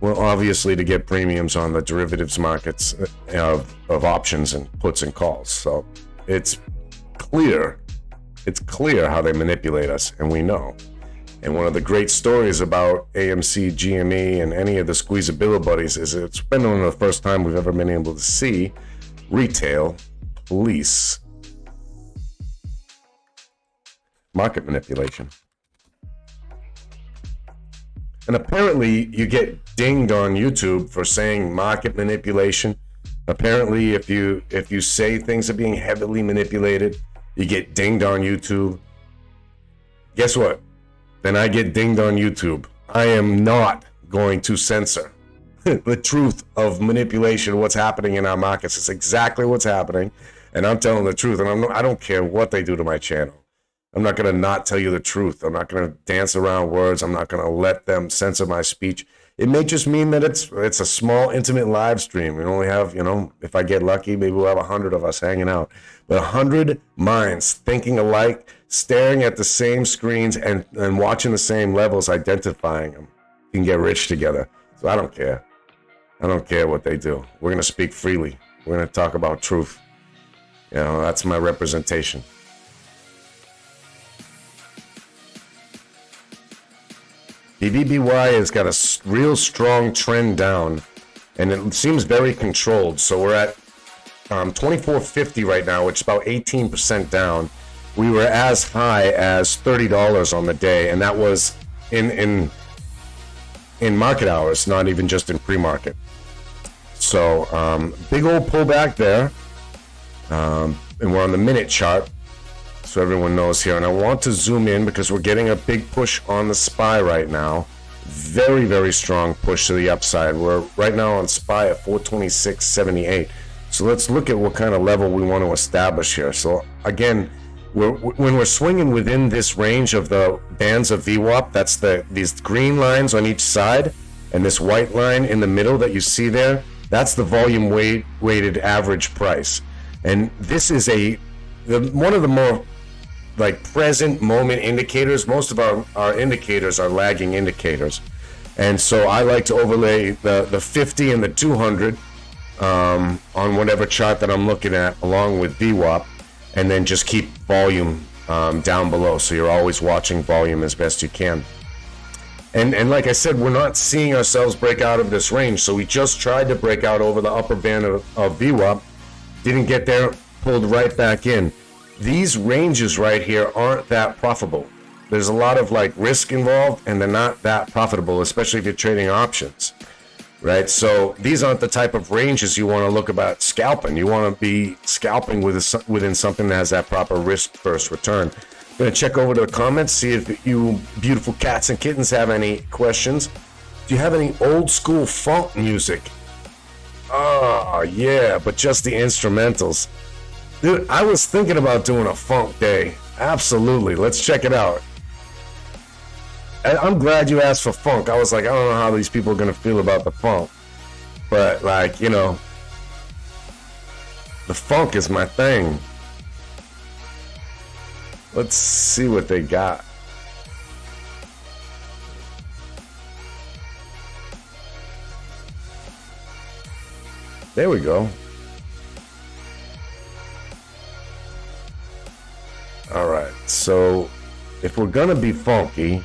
S1: Well, obviously to get premiums on the derivatives markets of options and puts and calls. So it's clear how they manipulate us, and we know. And one of the great stories about AMC, GME, and any of the squeezability buddies is it's been one of the first time we've ever been able to see retail police market manipulation. And apparently you get dinged on YouTube for saying market manipulation. Apparently if you say things are being heavily manipulated, you get dinged on YouTube. Guess what? Then I get dinged on YouTube. I am not going to censor the truth of manipulation, what's happening in our markets. It's exactly what's happening, and I'm telling the truth, and I don't care what they do to my channel. I'm not going to not tell you the truth. I'm not going to dance around words. I'm not going to let them censor my speech. It may just mean that it's a small, intimate live stream. We only have, if I get lucky, maybe we'll have 100 of us hanging out. But 100 minds thinking alike, staring at the same screens and watching the same levels, identifying them, can get rich together. So I don't care. I don't care what they do. We're going to speak freely. We're going to talk about truth. That's my representation. BBBY has got a real strong trend down, and it seems very controlled. So we're at 24.50 right now, which is about 18% down. We were as high as $30 on the day, and that was in market hours, not even just in pre-market. So big old pullback there, and we're on the minute chart, so everyone knows here. And I want to zoom in because we're getting a big push on the SPY right now. Very, very strong push to the upside. We're right now on SPY at 426.78. So let's look at what kind of level we want to establish here. So again, when we're swinging within this range of the bands of VWAP, that's these green lines on each side, and this white line in the middle that you see there, that's the volume weighted average price. And this is one of the more present moment indicators. Most of our indicators are lagging indicators, and so I like to overlay the 50 and the 200 on whatever chart that I'm looking at, along with VWAP, and then just keep volume down below, so you're always watching volume as best you can. And like I said, we're not seeing ourselves break out of this range, so we just tried to break out over the upper band of VWAP, didn't get there, pulled right back in. These ranges right here aren't that profitable. There's a lot of risk involved, and they're not that profitable, especially if you're trading options, right? So these aren't the type of ranges you want to look about scalping. You want to be scalping within something that has that proper risk versus return. I'm going to check over to the comments, see if you beautiful cats and kittens have any questions. Do you have any old school funk music? Oh, yeah, but just the instrumentals. Dude, I was thinking about doing a funk day. Absolutely. Let's check it out. And I'm glad you asked for funk. I was like, I don't know how these people are going to feel about the funk. But, like, you know, the funk is my thing. Let's see what they got. There we go. All right. So, if we're going to be funky,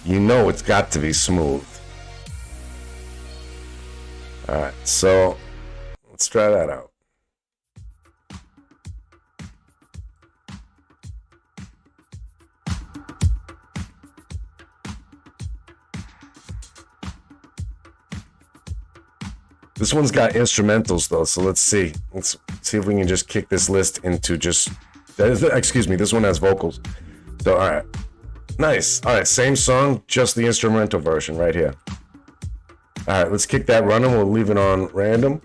S1: you know it's got to be smooth. All right, so let's try that out. This one's got instrumentals though, so let's see. Let's see if we can just kick this list into just, excuse me, this one has vocals. So, all right. Nice. All right, same song, just the instrumental version right here. All right, let's kick that running. We'll leave it on random.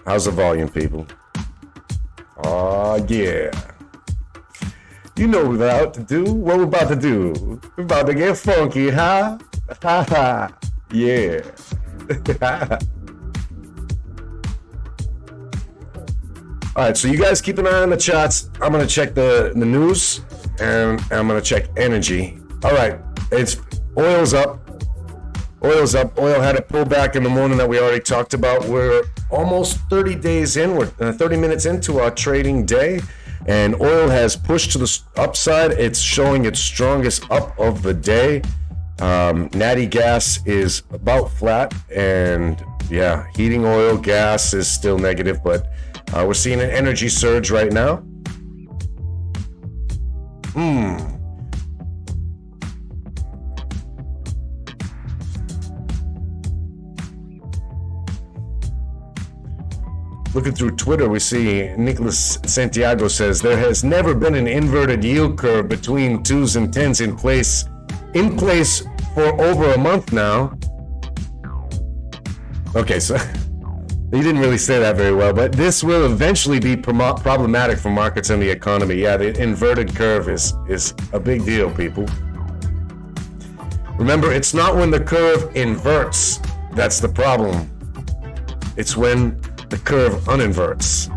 S1: How's the volume, people? Oh, yeah. You know what we're about to do. What we're about to do. We're about to get funky, huh? Ha ha. Yeah. All right, so you guys keep an eye on the charts. I'm going to check the news. And I'm gonna check energy. All right, it's oil's up. Oil's up. Oil had a pullback in the morning that we already talked about. We're almost 30 days in. We're 30 minutes into our trading day, and oil has pushed to the upside. It's showing its strongest up of the day. Natty gas is about flat, and yeah, heating oil, gas is still negative, but we're seeing an energy surge right now. Looking through Twitter, we see Nicholas Santiago says there has never been an inverted yield curve between 2s and 10s in place for over a month now. Okay, so he didn't really say that very well, but this will eventually be problematic for markets and the economy. Yeah, the inverted curve is a big deal, people. Remember, it's not when the curve inverts that's the problem. It's when the curve uninverts.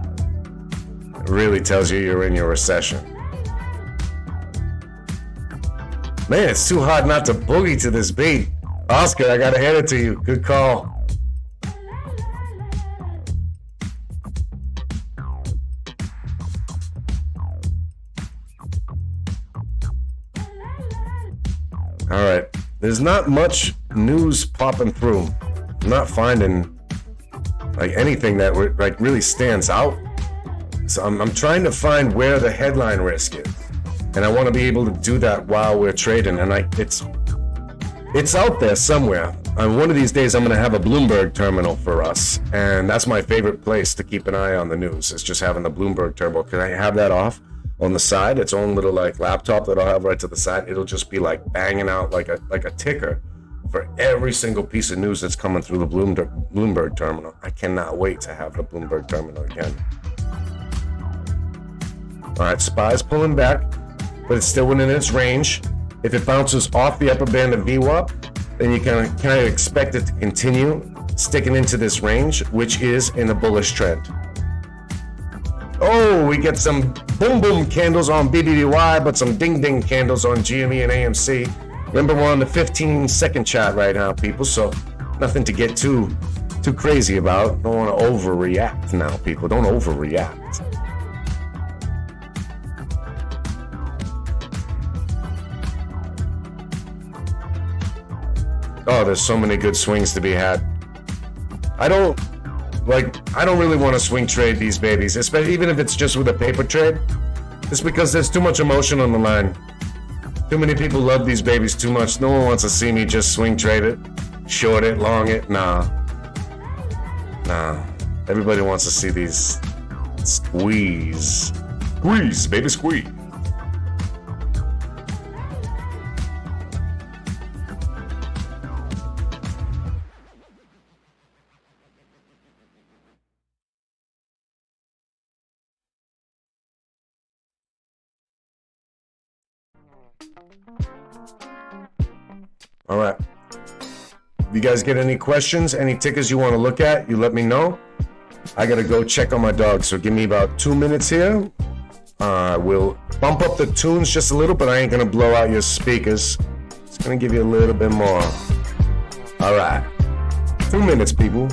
S1: It really tells you you're in your recession. Man, it's too hard not to boogie to this beat. Oscar, I gotta hand it to you. Good call. All right, there's not much news popping through. I'm not finding like anything that like really stands out. So I'm trying to find where the headline risk is, and I want to be able to do that while we're trading. And it's out there somewhere. One of these days, I'm going to have a Bloomberg terminal for us, and that's my favorite place to keep an eye on the news. It's just having the Bloomberg terminal. Can I have that off on the side? Its own little like laptop that I'll have right to the side. It'll just be like banging out like a ticker for every single piece of news that's coming through the Bloomberg terminal. I cannot wait to have the Bloomberg terminal again. All right, SPY's pulling back, but it's still within its range. If it bounces off the upper band of VWAP, then you can kind of expect it to continue sticking into this range, which is in a bullish trend. Oh, we get some boom boom candles on BBBY, but some ding ding candles on GME and AMC. Remember, we're on the 15-second chart right now, people, so nothing to get too crazy about. Don't want to overreact now, people. Don't overreact. Oh, there's so many good swings to be had. I don't really want to swing trade these babies, especially even if it's just with a paper trade. It's because there's too much emotion on the line. Too many people love these babies too much. No one wants to see me just swing trade it, short it, long it. Nah. Everybody wants to see these squeeze, baby, squeeze. All right. If you guys get any questions, any tickets you want to look at, you let me know. I got to go check on my dog, so give me about 2 minutes here. We'll bump up the tunes just a little, but I ain't going to blow out your speakers. It's going to give you a little bit more. All right. 2 minutes, people.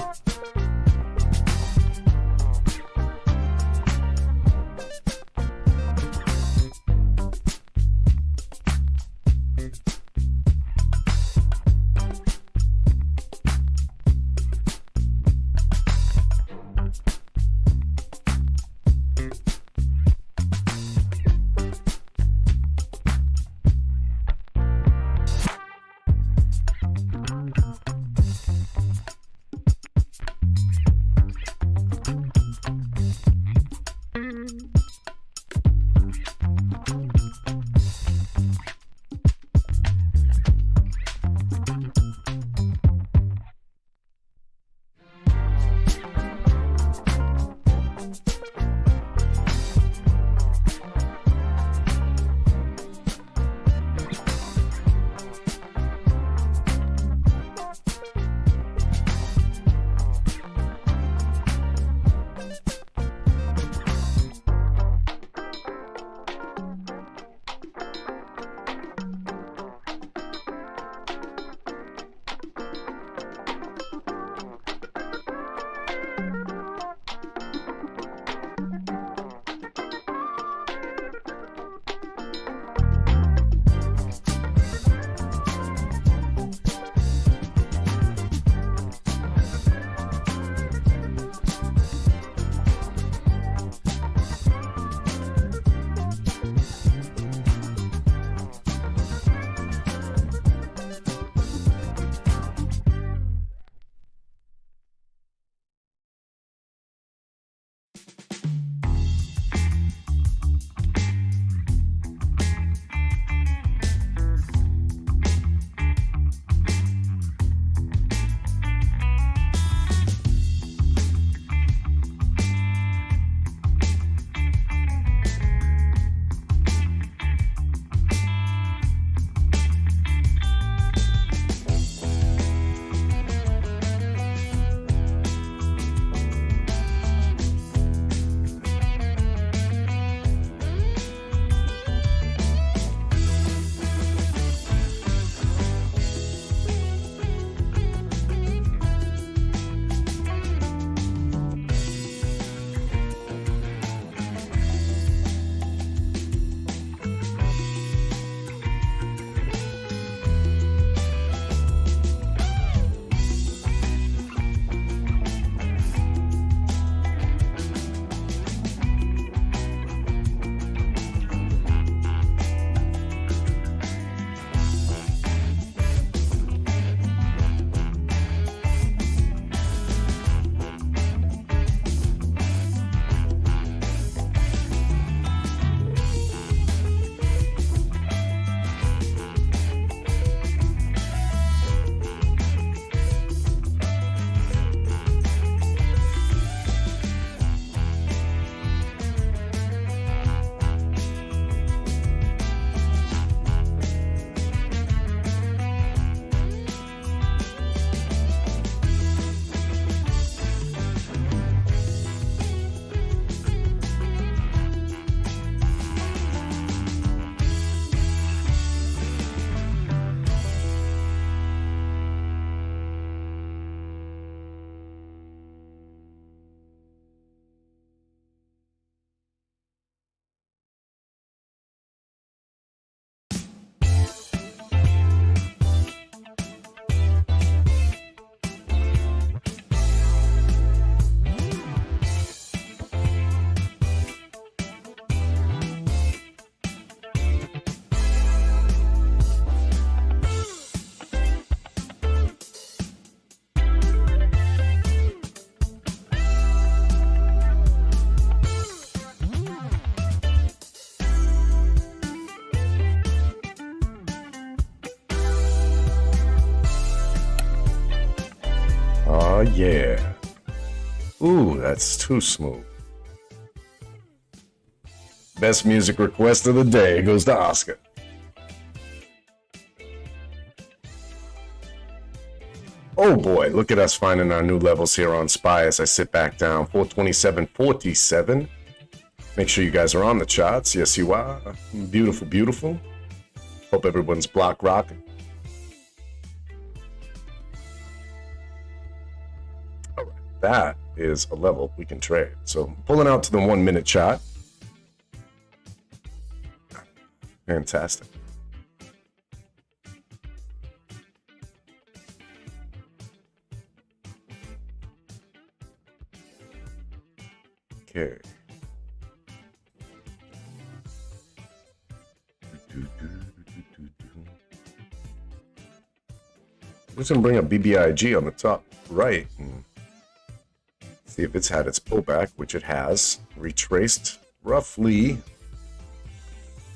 S1: Oh, yeah. Ooh, that's too smooth. Best music request of the day goes to Oscar. Oh boy, look at us finding our new levels here on SPY as I sit back down. 427.47. Make sure you guys are on the charts. Yes, you are. Beautiful, beautiful. Hope everyone's block rocking. All right, that is a level we can trade. So pulling out to the 1 minute chart. Fantastic. Okay. I'm just going to bring up BBIG on the top right and see if it's had its pullback, which it has. Retraced roughly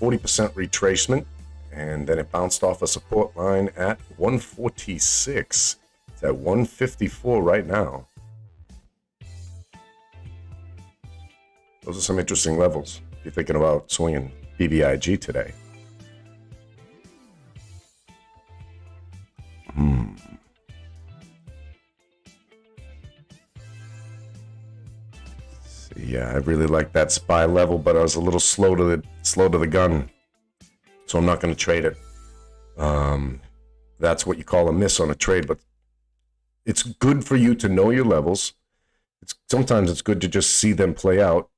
S1: 40% retracement, and then it bounced off a support line at 146. It's at 154 right now. Those are some interesting levels if you're thinking about swinging BBIG today. Yeah, I really like that SPY level, but I was a little slow to the gun, so I'm not going to trade it. That's what you call a miss on a trade, but it's good for you to know your levels. Sometimes it's good to just see them play out,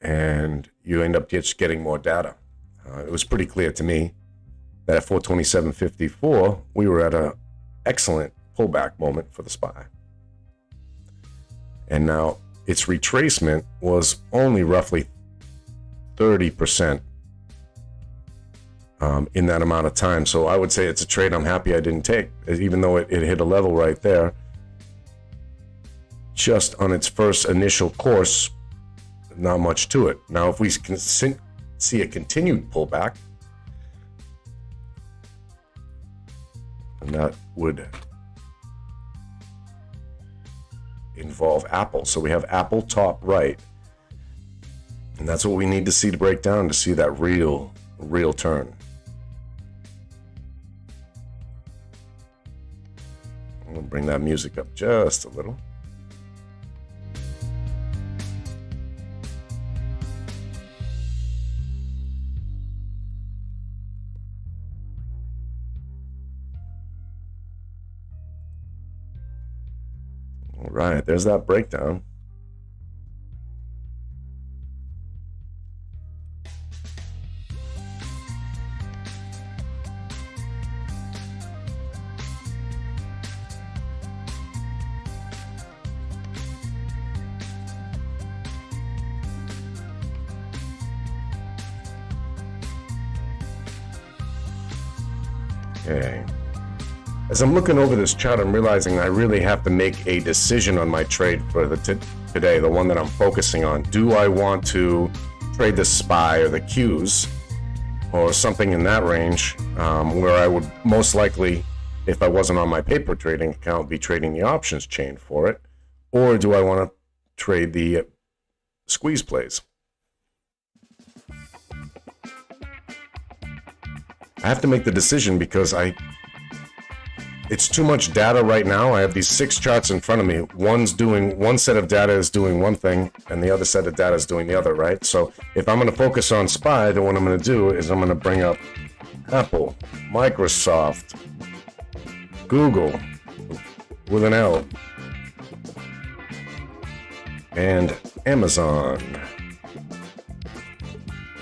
S1: and you end up just getting more data. It was pretty clear to me that at 427.54, we were at an excellent pullback moment for the SPY. And now its retracement was only roughly 30% in that amount of time. So I would say it's a trade I'm happy I didn't take, even though it hit a level right there. Just on its first initial course, not much to it. Now, if we can see a continued pullback, and that would involve Apple. So we have Apple top right, and that's what we need to see to break down to see that real turn. I'm gonna bring that music up just a little. All right, there's that breakdown. Okay. As I'm looking over this chart, I'm realizing I really have to make a decision on my trade for today, the one that I'm focusing on. Do I want to trade the SPY or the Qs or something in that range, where I would most likely, if I wasn't on my paper trading account, be trading the options chain for it? Or do I want to trade the squeeze plays? I have to make the decision because it's too much data right now. I have these 6 charts in front of me. One set of data is doing one thing, and the other set of data is doing the other, right? So if I'm going to focus on SPY, then what I'm going to do is I'm going to bring up Apple, Microsoft, Google with an L, and Amazon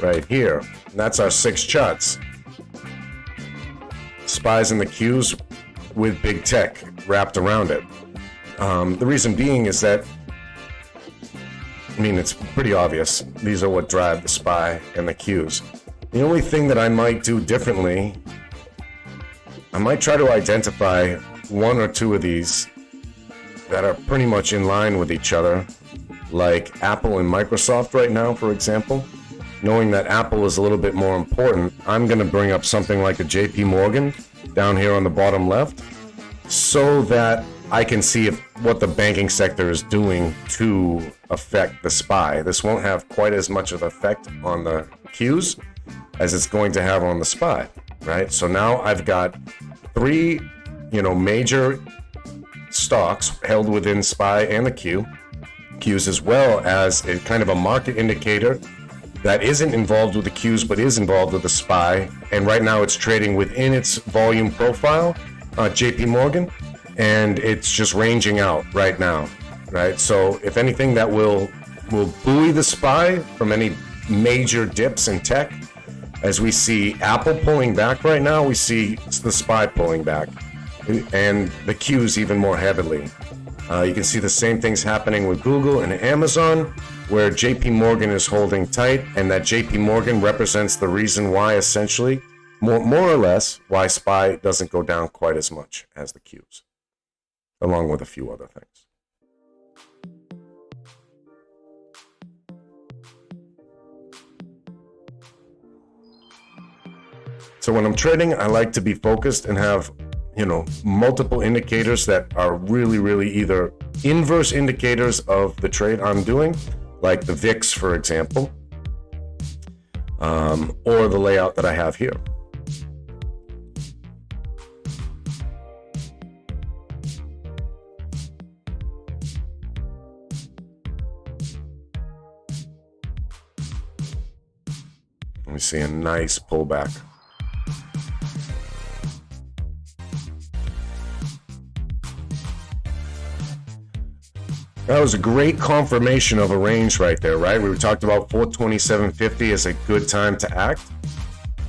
S1: right here. And that's our 6 charts. SPYs and the Qs with big tech wrapped around it. The reason being is that, I mean, it's pretty obvious. These are what drive the SPY and the Qs. The only thing that I might do differently, I might try to identify 1 or 2 of these that are pretty much in line with each other, like Apple and Microsoft right now, for example. Knowing that Apple is a little bit more important, I'm going to bring up something like a JP Morgan down here on the bottom left, so that I can see what the banking sector is doing to affect the SPY. This won't have quite as much of an effect on the Qs as it's going to have on the SPY, right? So now I've got 3, major stocks held within SPY and the Qs, as well as a kind of a market indicator that isn't involved with the Qs but is involved with the SPY, and right now it's trading within its volume profile, JP Morgan, and it's just ranging out right now, right? So if anything, that will buoy the SPY from any major dips in tech. As we see Apple pulling back right now, we see the SPY pulling back, and the Qs even more heavily. You can see the same things happening with Google and Amazon, where JP Morgan is holding tight, and that JP Morgan represents the reason why, essentially, more or less, why SPY doesn't go down quite as much as the Qs, along with a few other things. So when I'm trading, I like to be focused and have, multiple indicators that are really, really either inverse indicators of the trade I'm doing, like the VIX, for example, or the layout that I have here. We see a nice pullback. That was a great confirmation of a range right there, right? We talked about 427.50 as a good time to act.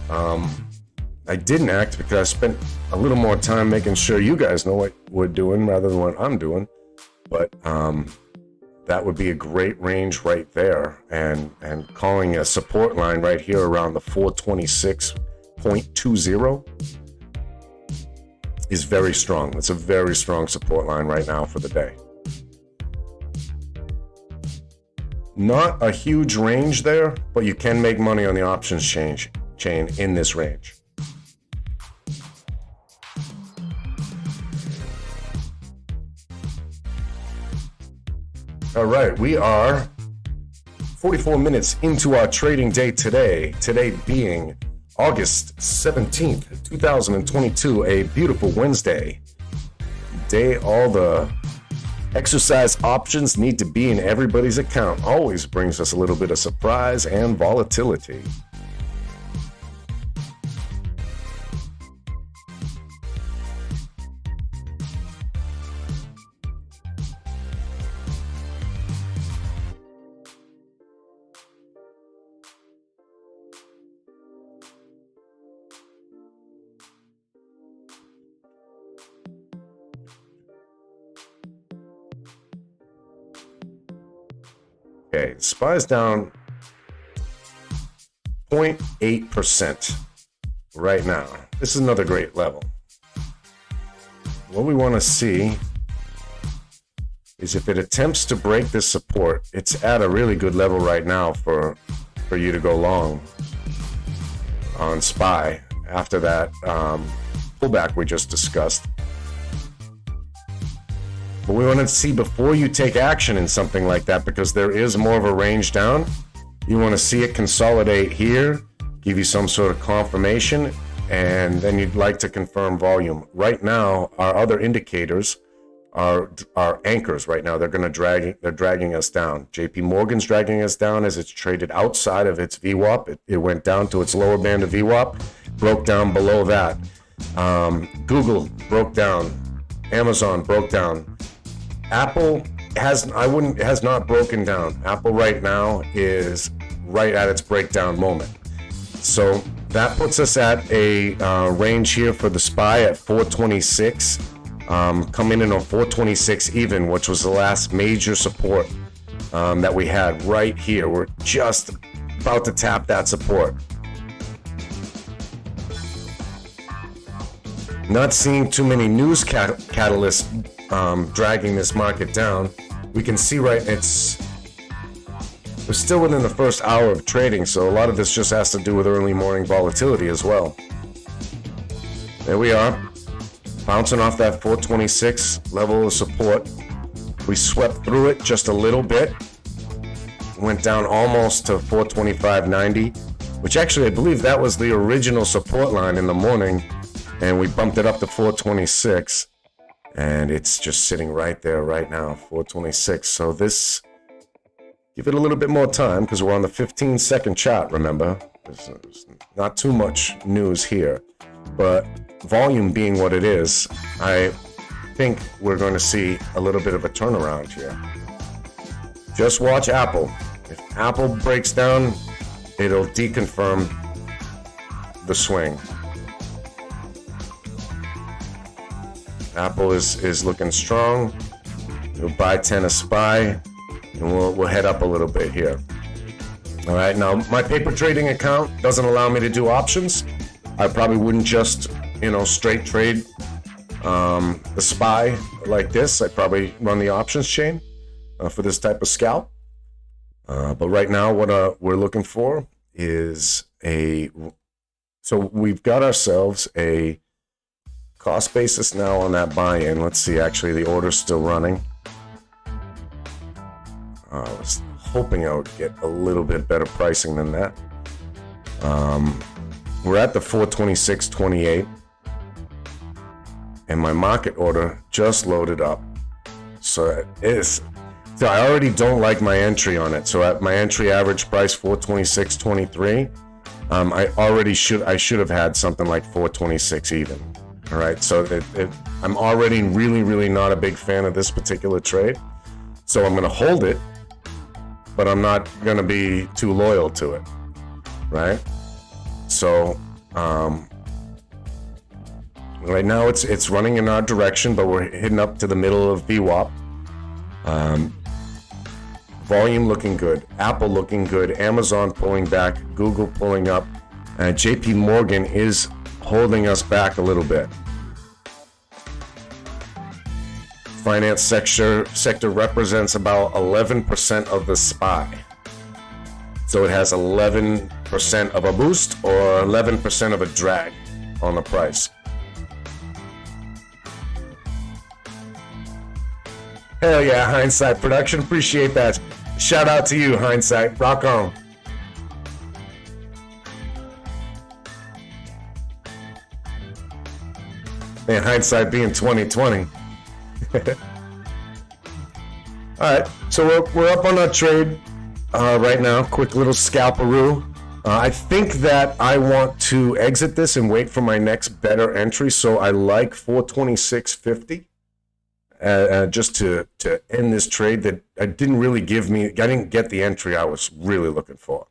S1: I didn't act because I spent a little more time making sure you guys know what we're doing rather than what I'm doing. But that would be a great range right there. And calling a support line right here around the 426.20 is very strong. It's a very strong support line right now for the day. Not a huge range there, but you can make money on the options chain in this range. All right, we are 44 minutes into our trading day today. Today being August 17th, 2022, a beautiful Wednesday. Day all the exercise options need to be in everybody's account. Always brings us a little bit of surprise and volatility. Okay, SPY is down 0.8% right now. This is another great level. What we want to see is if it attempts to break this support, it's at a really good level right now for you to go long on SPY after that pullback we just discussed. But we want to see before you take action in something like that, because there is more of a range down. You want to see it consolidate here, give you some sort of confirmation, and then you'd like to confirm volume. Right now, our other indicators are anchors right now. They're dragging us down. JP Morgan's dragging us down as it's traded outside of its VWAP. It went down to its lower band of VWAP, broke down below that. Google broke down. Amazon broke down. Apple has not broken down. Apple right now is right at its breakdown moment. So that puts us at a range here for the SPY at 426, coming in on 426 even, which was the last major support that we had right here. We're just about to tap that support. Not seeing too many news catalysts dragging this market down. We can see we're still within the first hour of trading, so a lot of this just has to do with early morning volatility as well. There we are, bouncing off that 426 level of support. We swept through it just a little bit, went down almost to 425.90, which actually I believe that was the original support line in the morning, and we bumped it up to 426. And it's just sitting right there right now, 426. So this, give it a little bit more time because we're on the 15-second chart, remember? There's not too much news here. But volume being what it is, I think we're going to see a little bit of a turnaround here. Just watch Apple. If Apple breaks down, it'll deconfirm the swing. Apple is looking strong. We'll buy 10 a SPY, and we'll head up a little bit here. All right, now my paper trading account doesn't allow me to do options. I probably wouldn't just, straight trade the SPY like this. I'd probably run the options chain for this type of scalp. But right now, what we're looking for is so we've got ourselves a cost basis now on that buy-in. Let's see, actually, the order's still running. I was hoping I would get a little bit better pricing than that. We're at the 426.28, and my market order just loaded up. So I already don't like my entry on it. So at my entry average price, 426.23, I should have had something like 426 even. All right, so I'm already really, really not a big fan of this particular trade. So I'm going to hold it, but I'm not going to be too loyal to it, right? So right now it's running in our direction, but we're hitting up to the middle of VWAP. Volume looking good, Apple looking good, Amazon pulling back, Google pulling up, JP Morgan is holding us back a little bit. Finance sector represents about 11% of the SPY. So it has 11% of a boost or 11% of a drag on the price. Hell yeah, Hindsight Production. Appreciate that. Shout out to you, Hindsight. Rock on. And hindsight being 2020. All right, so we're up on our trade right now. Quick little scalperoo. I think that I want to exit this and wait for my next better entry. So I like 426.50 just to end this trade that I didn't get the entry I was really looking for.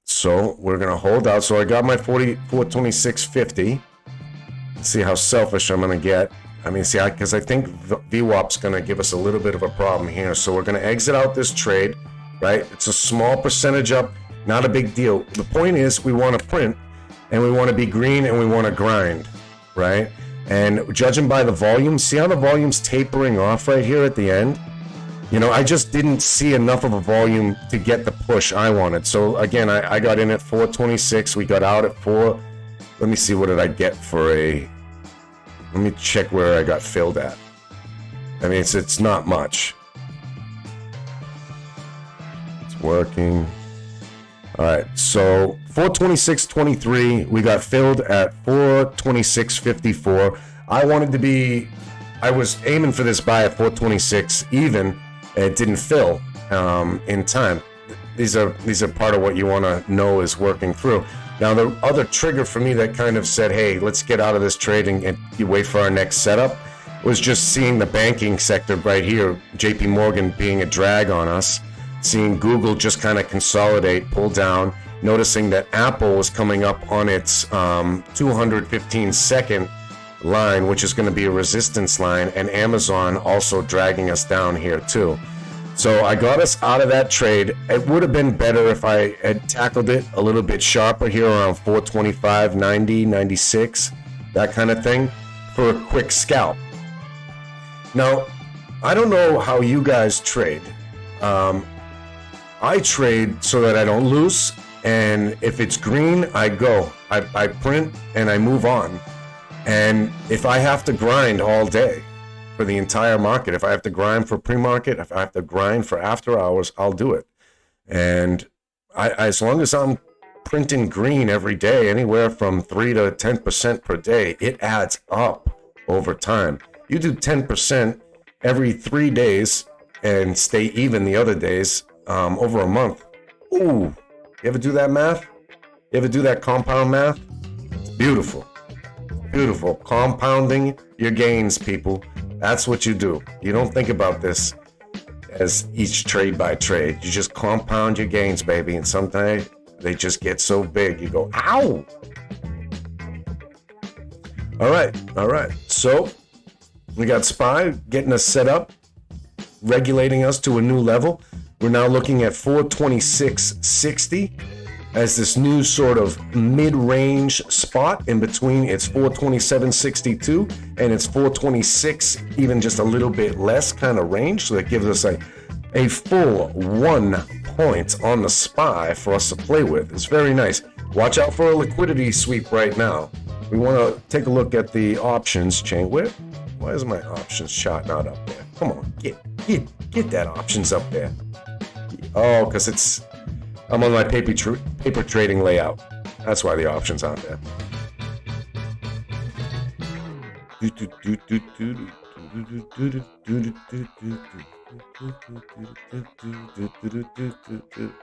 S1: So we're gonna hold out. So I got my 426.50. See how selfish I'm going to get. Because I think VWAP's going to give us a little bit of a problem here. So we're going to exit out this trade, right? It's a small percentage up, not a big deal. The point is we want to print, and we want to be green, and we want to grind, right? And judging by the volume, see how the volume's tapering off right here at the end? I just didn't see enough of a volume to get the push I wanted. So again, I got in at 426. We got out at 4. Let me see, what did I get for let me check where I got filled at. It's not much. It's working. All right, so 426.23, we got filled at 426.54. I was aiming for this buy at 426 even, and it didn't fill in time. These are part of what you want to know is working through. Now, the other trigger for me that kind of said, hey, let's get out of this trade and you wait for our next setup, was just seeing the banking sector right here, JP Morgan being a drag on us, seeing Google just kind of consolidate, pull down, noticing that Apple was coming up on its 215-second line, which is going to be a resistance line, and Amazon also dragging us down here too. So I got us out of that trade. It would have been better if I had tackled it a little bit sharper here around 425, 90, 96, that kind of thing for a quick scalp. Now, I don't know how you guys trade. I trade so that I don't lose, and if it's green, I go. I print and I move on. And if I have to grind all day for the entire market, if I have to grind for pre-market, if I have to grind for after hours, I'll do it. And as long as I'm printing green every day, anywhere from 3 to 10% per day, it adds up. over time. You do 10% every 3 days and stay even the other days over a month. Ooh, you ever do that math? You ever do that compound math? It's beautiful. Beautiful. Compounding your gains, people. That's what you do. You don't think about this as each trade by trade. You just compound your gains, baby. And sometimes they just get so big, you go, ow! All right. So we got SPY getting us set up, regulating us to a new level. We're now looking at 426.60 as this new sort of mid-range spot in between its 427.62 and its 426, even just a little bit less kind of range. So that gives us a full 1 point on the SPY for us to play with. It's very nice. Watch out for a liquidity sweep right now. We want to take a look at the options chain. Why is my options chart not up there? Come on, get that options up there. Oh, because I'm on my paper trading layout. That's why the options aren't there.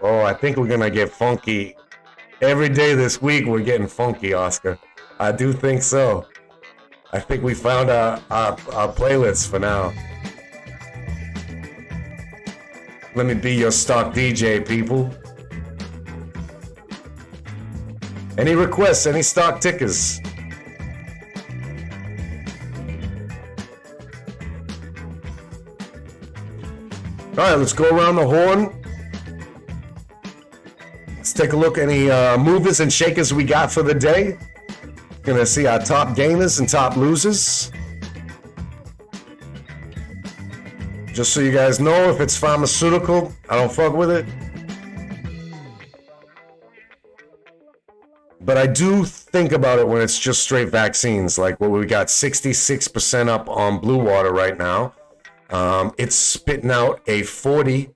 S1: Oh, I think we're gonna get funky. Every day this week we're getting funky, Oscar. I do think so. I think we found our playlist for now. Let me be your stock DJ, people. Any requests, any stock tickers? All right, let's go around the horn. Let's take a look at any movers and shakers we got for the day. Gonna see our top gainers and top losers. Just so you guys know, if it's pharmaceutical, I don't fuck with it. But I do think about it when it's just straight vaccines, like what we got 66% up on Blue Water right now. It's spitting out a 40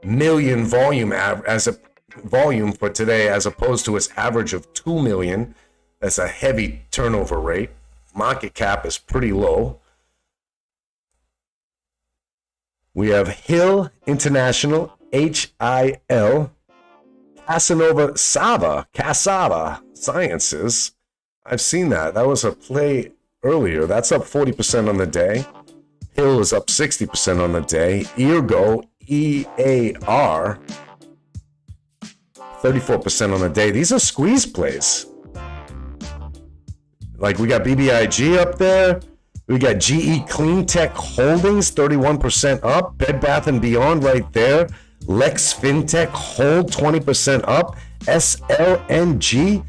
S1: million volume as a volume for today, as opposed to its average of 2 million. That's a heavy turnover rate. Market cap is pretty low. We have Hill International, HIL, Cassava Sciences. I've seen that. That was a play earlier. That's up 40% on the day. Hill is up 60% on the day. Ergo, EAR, 34% on the day. These are squeeze plays. Like we got BBIG up there. We got GE Cleantech Holdings, 31% up. Bed Bath & Beyond right there. Lex FinTech Hold, 20% up. SLNG,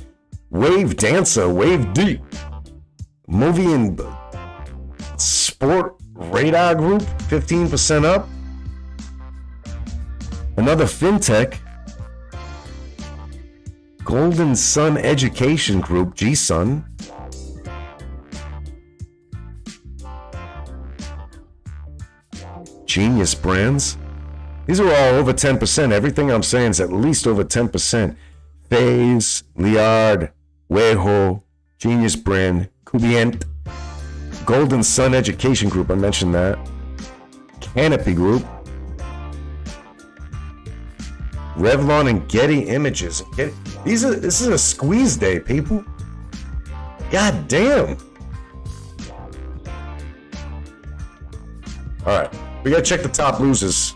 S1: Wave Dancer, Wave D. Movie and Sport Radar Group, 15% up. Another FinTech, Golden Sun Education Group, GSUN. Genius Brands. These are all over 10%. Everything I'm saying is at least over 10%. FaZe, Liard, Weho, Genius Brand, Kubient, Golden Sun Education Group, I mentioned that. Canopy Group, Revlon and Getty Images. This is a squeeze day, people. God damn. All right. We gotta check the top losers.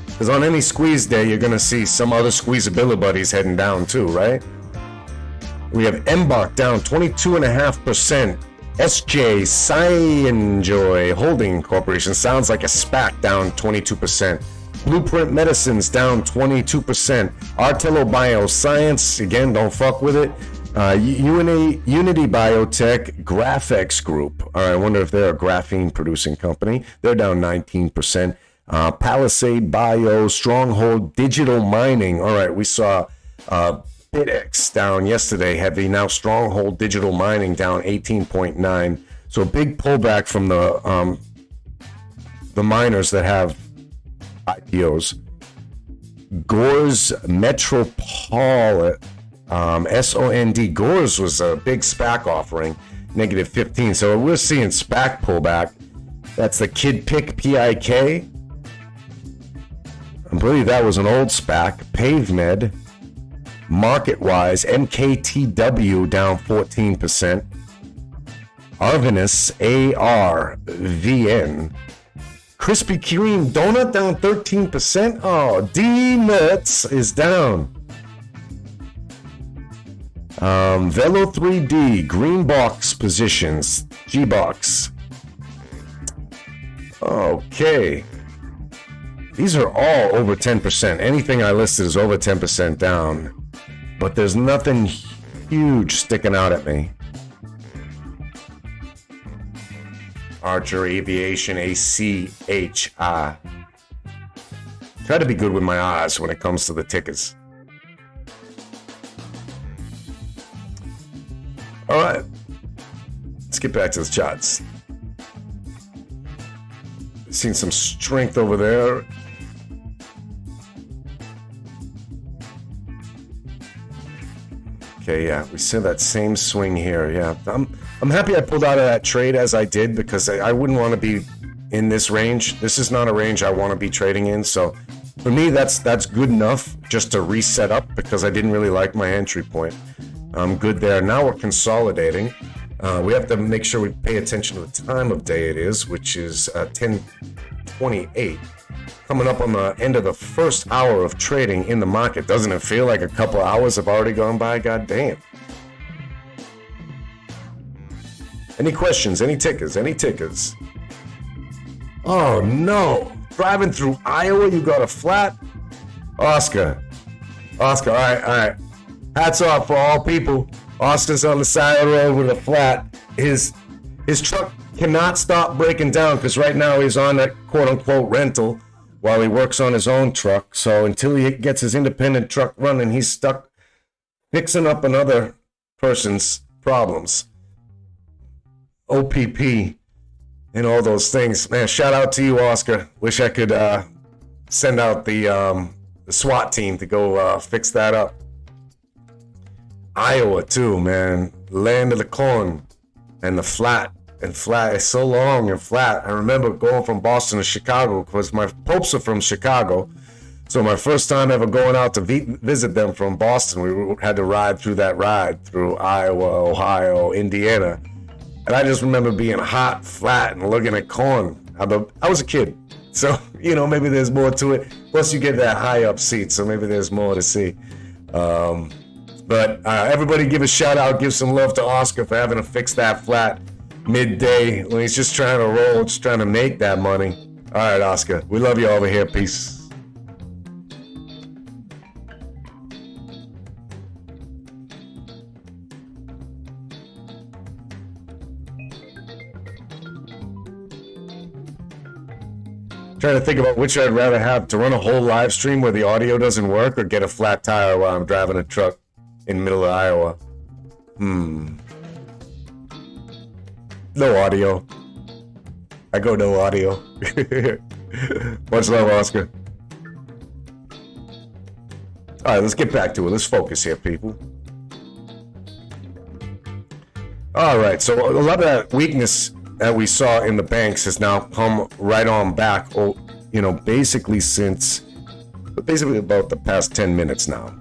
S1: Because on any squeeze day, you're gonna see some other squeezability buddies heading down too, right? We have Embark down 22.5%. SJ Cyanjoy Holding Corporation, sounds like a SPAC, down 22%. Blueprint Medicines down 22%. Artello Bioscience, again, don't fuck with it. Unity Biotech, Graphex Group. All right, I wonder if they're a graphene producing company. They're down 19%. Palisade Bio, Stronghold Digital Mining. All right, we saw BitX down yesterday heavy. Now Stronghold Digital Mining down 18.9. So a big pullback from the miners that have IPOs. Gores Metropol. SOND. Gores was a big SPAC offering. negative 15. So we're seeing SPAC pullback. That's the Kid Pick PIK. I believe that was an old SPAC. PaveMed, market-wise, MKTW down 14%. Arvinus, ARVN. Krispy Kreme donut down 13%. Oh, D-Nuts is down. Velo 3D, green box positions, G-Box. Okay. These are all over 10%. Anything I listed is over 10% down. But there's nothing huge sticking out at me. Archer Aviation, ACHI. Try to be good with my eyes when it comes to the tickers. All right. Let's get back to the charts. Seen some strength over there. Okay, yeah, we see that same swing here. Yeah, I'm happy I pulled out of that trade as I did, because I wouldn't want to be in this range. This is not a range I want to be trading in. So for me, that's good enough just to reset up, because I didn't really like my entry point. I'm good there. Now we're consolidating. We have to make sure we pay attention to the time of day it is, which is 10:28. Coming up on the end of the first hour of trading in the market. Doesn't it feel like a couple hours have already gone by? God damn. Any questions? Any tickers? Any tickers? Oh no. Driving through Iowa, you got a flat? Oscar, all right. Hats off for all people. Oscar's on the side of the road with a flat. His truck cannot stop breaking down, because right now he's on that quote-unquote rental while he works on his own truck. So until he gets his independent truck running, he's stuck fixing up another person's problems. OPP and all those things. Man, shout out to you, Oscar. Wish I could send out the SWAT team to go fix that up. Iowa too, man. Land of the corn and the flat. And flat is so long and flat. I remember going from Boston to Chicago, because my popes are from Chicago. So my first time ever going out to visit them from Boston, we had to ride through that ride through Iowa, Ohio, Indiana. And I just remember being hot, flat, and looking at corn. I was a kid. So, maybe there's more to it. Plus you get that high up seat, so maybe there's more to see. But everybody give a shout out, give some love to Oscar for having to fix that flat midday when he's just trying to roll, just trying to make that money. All right, Oscar, we love you over here. Peace. Trying to think about which I'd rather have, to run a whole live stream where the audio doesn't work, or get a flat tire while I'm driving a truck in the middle of Iowa. No audio. I go no audio. Much love, Oscar. All right, let's get back to it. Let's focus here, people. All right, so a lot of that weakness that we saw in the banks has now come right on back. Basically about the past 10 minutes now,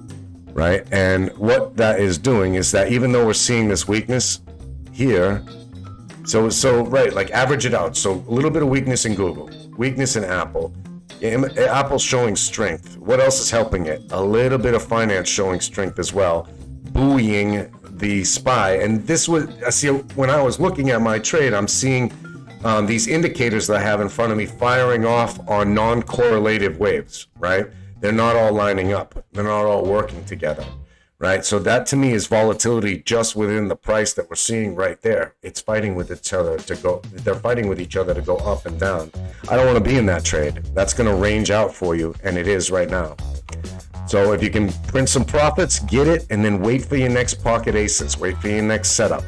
S1: right? And what that is doing is that even though we're seeing this weakness here, so right, like average it out. So a little bit of weakness in Google, weakness in Apple. Apple's showing strength. What else is helping it? A little bit of finance showing strength as well, buoying the SPY. And this was, when I was looking at my trade, I'm seeing these indicators that I have in front of me firing off on non-correlative waves, right? They're not all lining up. They're not all working together, right? So that to me is volatility just within the price that we're seeing right there. It's fighting with each other to go. They're fighting with each other to go up and down. I don't want to be in that trade. That's going to range out for you, and it is right now. So if you can print some profits, get it, and then wait for your next pocket aces. Wait for your next setup.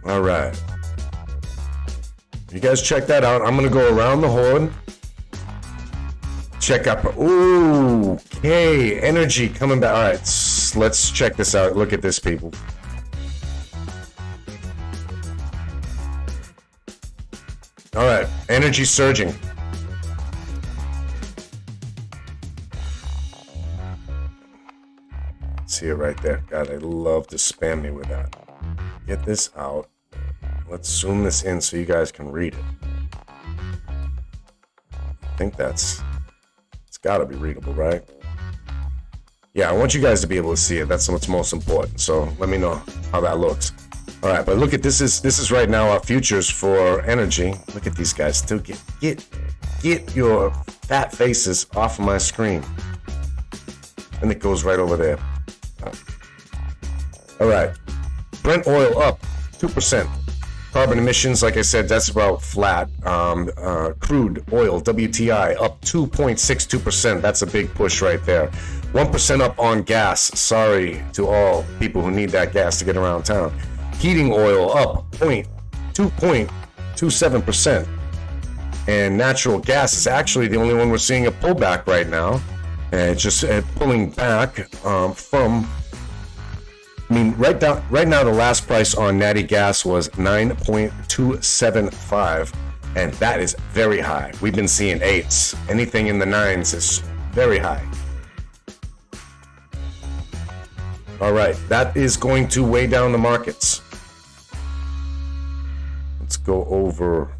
S1: All right. You guys check that out. I'm going to go around the horn. Check up. Ooh, okay. Energy coming back. All right. Let's check this out. Look at this, people. All right, energy surging. See it right there. God, I love to spam me with that. Get this out. Let's zoom this in so you guys can read it. I think it's got to be readable, right? Yeah, I want you guys to be able to see it. That's what's most important. So let me know how that looks. All right, but look at this is right now our futures for energy. Look at these guys. Still get your fat faces off of my screen. And it goes right over there. All right, Brent oil up 2%. Carbon emissions, like I said, that's about flat. Crude oil, WTI, up 2.62%. That's a big push right there. 1% up on gas. Sorry to all people who need that gas to get around town. Heating oil up 2.27%. And natural gas is actually the only one we're seeing a pullback right now. And just pulling back from... I mean, right now, the last price on natty gas was 9.275, and that is very high. We've been seeing 8s. Anything in the 9s is very high. All right, that is going to weigh down the markets. Let's go over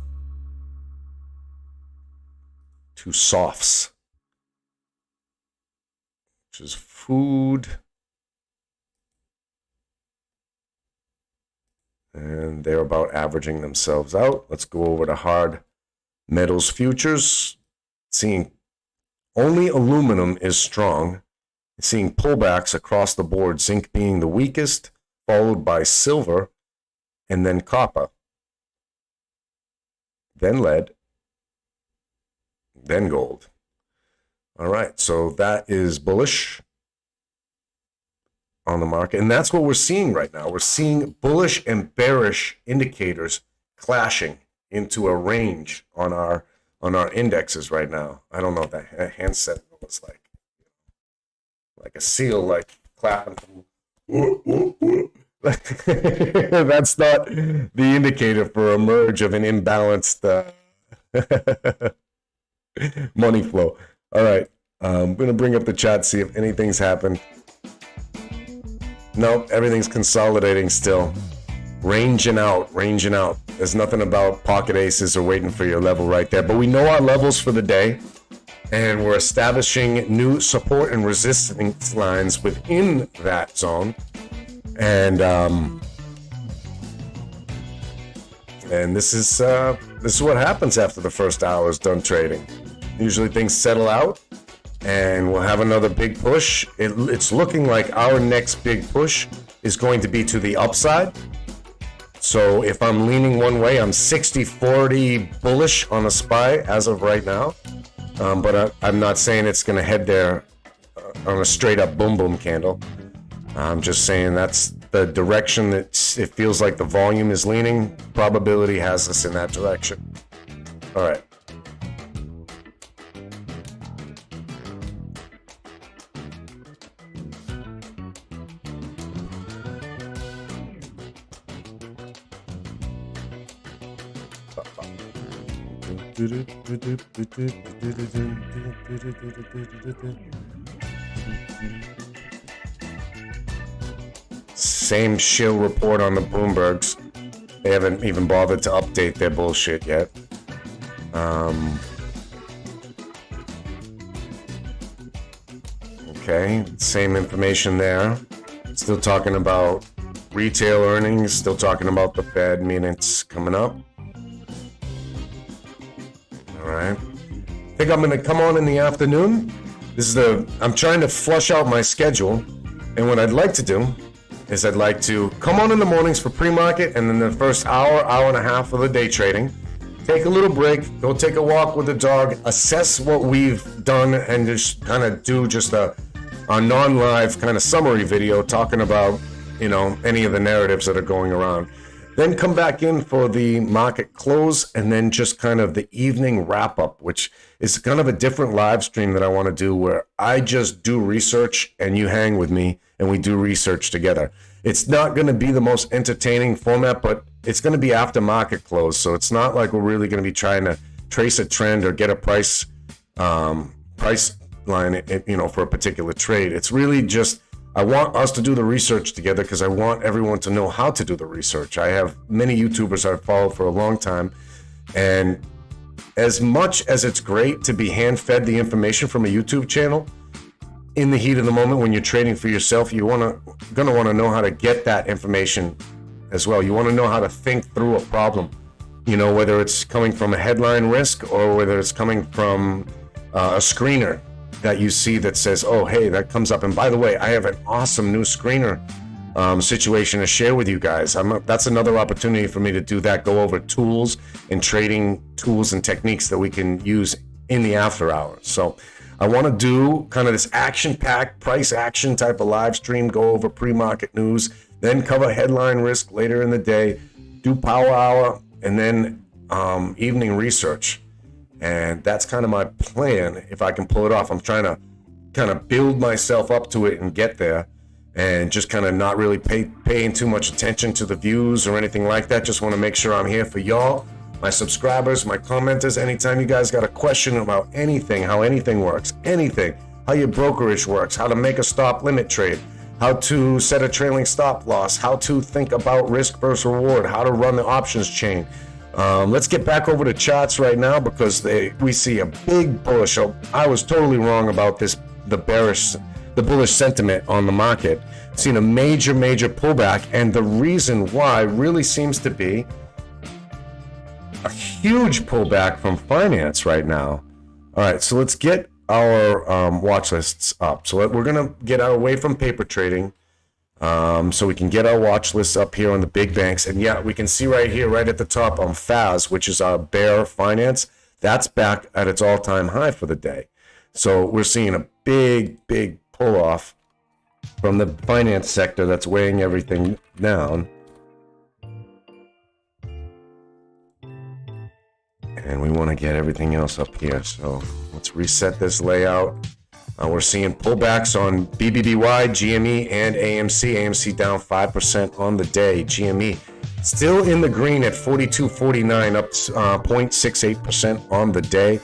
S1: to softs, which is food. And they're about averaging themselves out. Let's go over to hard metals futures. Seeing only aluminum is strong. Seeing pullbacks across the board. Zinc being the weakest, followed by silver, and then copper. Then lead. Then gold. All right, so that is bullish on the market, and that's what we're seeing right now. We're seeing bullish and bearish indicators clashing into a range on our indexes right now. I don't know what that handset was like a seal, like clapping. That's not the indicator for a merge of an imbalanced money flow. All right, I'm gonna bring up the chat, see if anything's happened. Nope, everything's consolidating still. Ranging out. There's nothing about pocket aces or waiting for your level right there. But we know our levels for the day. And we're establishing new support and resistance lines within that zone. And this is what happens after the first hour is done trading. Usually things settle out. And we'll have another big push. It's looking like our next big push is going to be to the upside. So if I'm leaning one way, I'm 60-40 bullish on the SPY as of right now. But I'm not saying it's going to head there on a straight up boom boom candle. I'm just saying that's the direction that it feels like the volume is leaning. Probability has us in that direction. All right. Same shill report on the Bloombergs. They haven't even bothered to update their bullshit yet. Okay, same information there. Still talking about retail earnings, still talking about the Fed minutes coming up. Alright. I think I'm gonna come on in the afternoon. I'm trying to flush out my schedule, and what I'd like to do is I'd like to come on in the mornings for pre-market, and then the first hour and a half of the day trading. Take a little break, go take a walk with the dog, assess what we've done, and just kind of do just a non-live kind of summary video talking about, any of the narratives that are going around. Then come back in for the market close, and then just kind of the evening wrap up, which is kind of a different live stream that I want to do, where I just do research and you hang with me and we do research together. It's not going to be the most entertaining format, but it's going to be after market close. So it's not like we're really going to be trying to trace a trend or get a price line, for a particular trade. It's really just, I want us to do the research together because I want everyone to know how to do the research. I have many YouTubers I've followed for a long time, and as much as it's great to be hand-fed the information from a YouTube channel, in the heat of the moment when you're trading for yourself, you're gonna want to know how to get that information as well. You want to know how to think through a problem, whether it's coming from a headline risk or whether it's coming from a screener that you see that says, oh, hey, that comes up. And by the way, I have an awesome new screener situation to share with you guys. That's another opportunity for me to do that, go over tools and trading tools and techniques that we can use in the after hours. So I want to do kind of this action-packed price action type of live stream, go over pre-market news, then cover headline risk later in the day, do power hour, and then evening research. And that's kind of my plan if I can pull it off. I'm trying to kind of build myself up to it and get there, and just kind of not really paying too much attention to the views or anything like that. Just want to make sure I'm here for y'all, my subscribers, my commenters. Anytime you guys got a question about anything, how anything works, anything, how your brokerage works, how to make a stop limit trade, how to set a trailing stop loss, how to think about risk versus reward, how to run the options chain. Let's get back over to charts right now because we see a big bullish. I was totally wrong about the bullish sentiment on the market. Seen a major pullback, and the reason why really seems to be a huge pullback from finance right now. All right, so let's get our watch lists up. So we're gonna get away from paper trading. So we can get our watch lists up here on the big banks. And yeah, we can see right here, right at the top on FAS, which is our bear finance. That's back at its all-time high for the day. So we're seeing a big pull off from the finance sector that's weighing everything down. And we want to get everything else up here. So let's reset this layout. We're seeing pullbacks on BBBY, GME, and AMC. AMC down 5% on the day. GME still in the green at 42.49, up 0.68% on the day.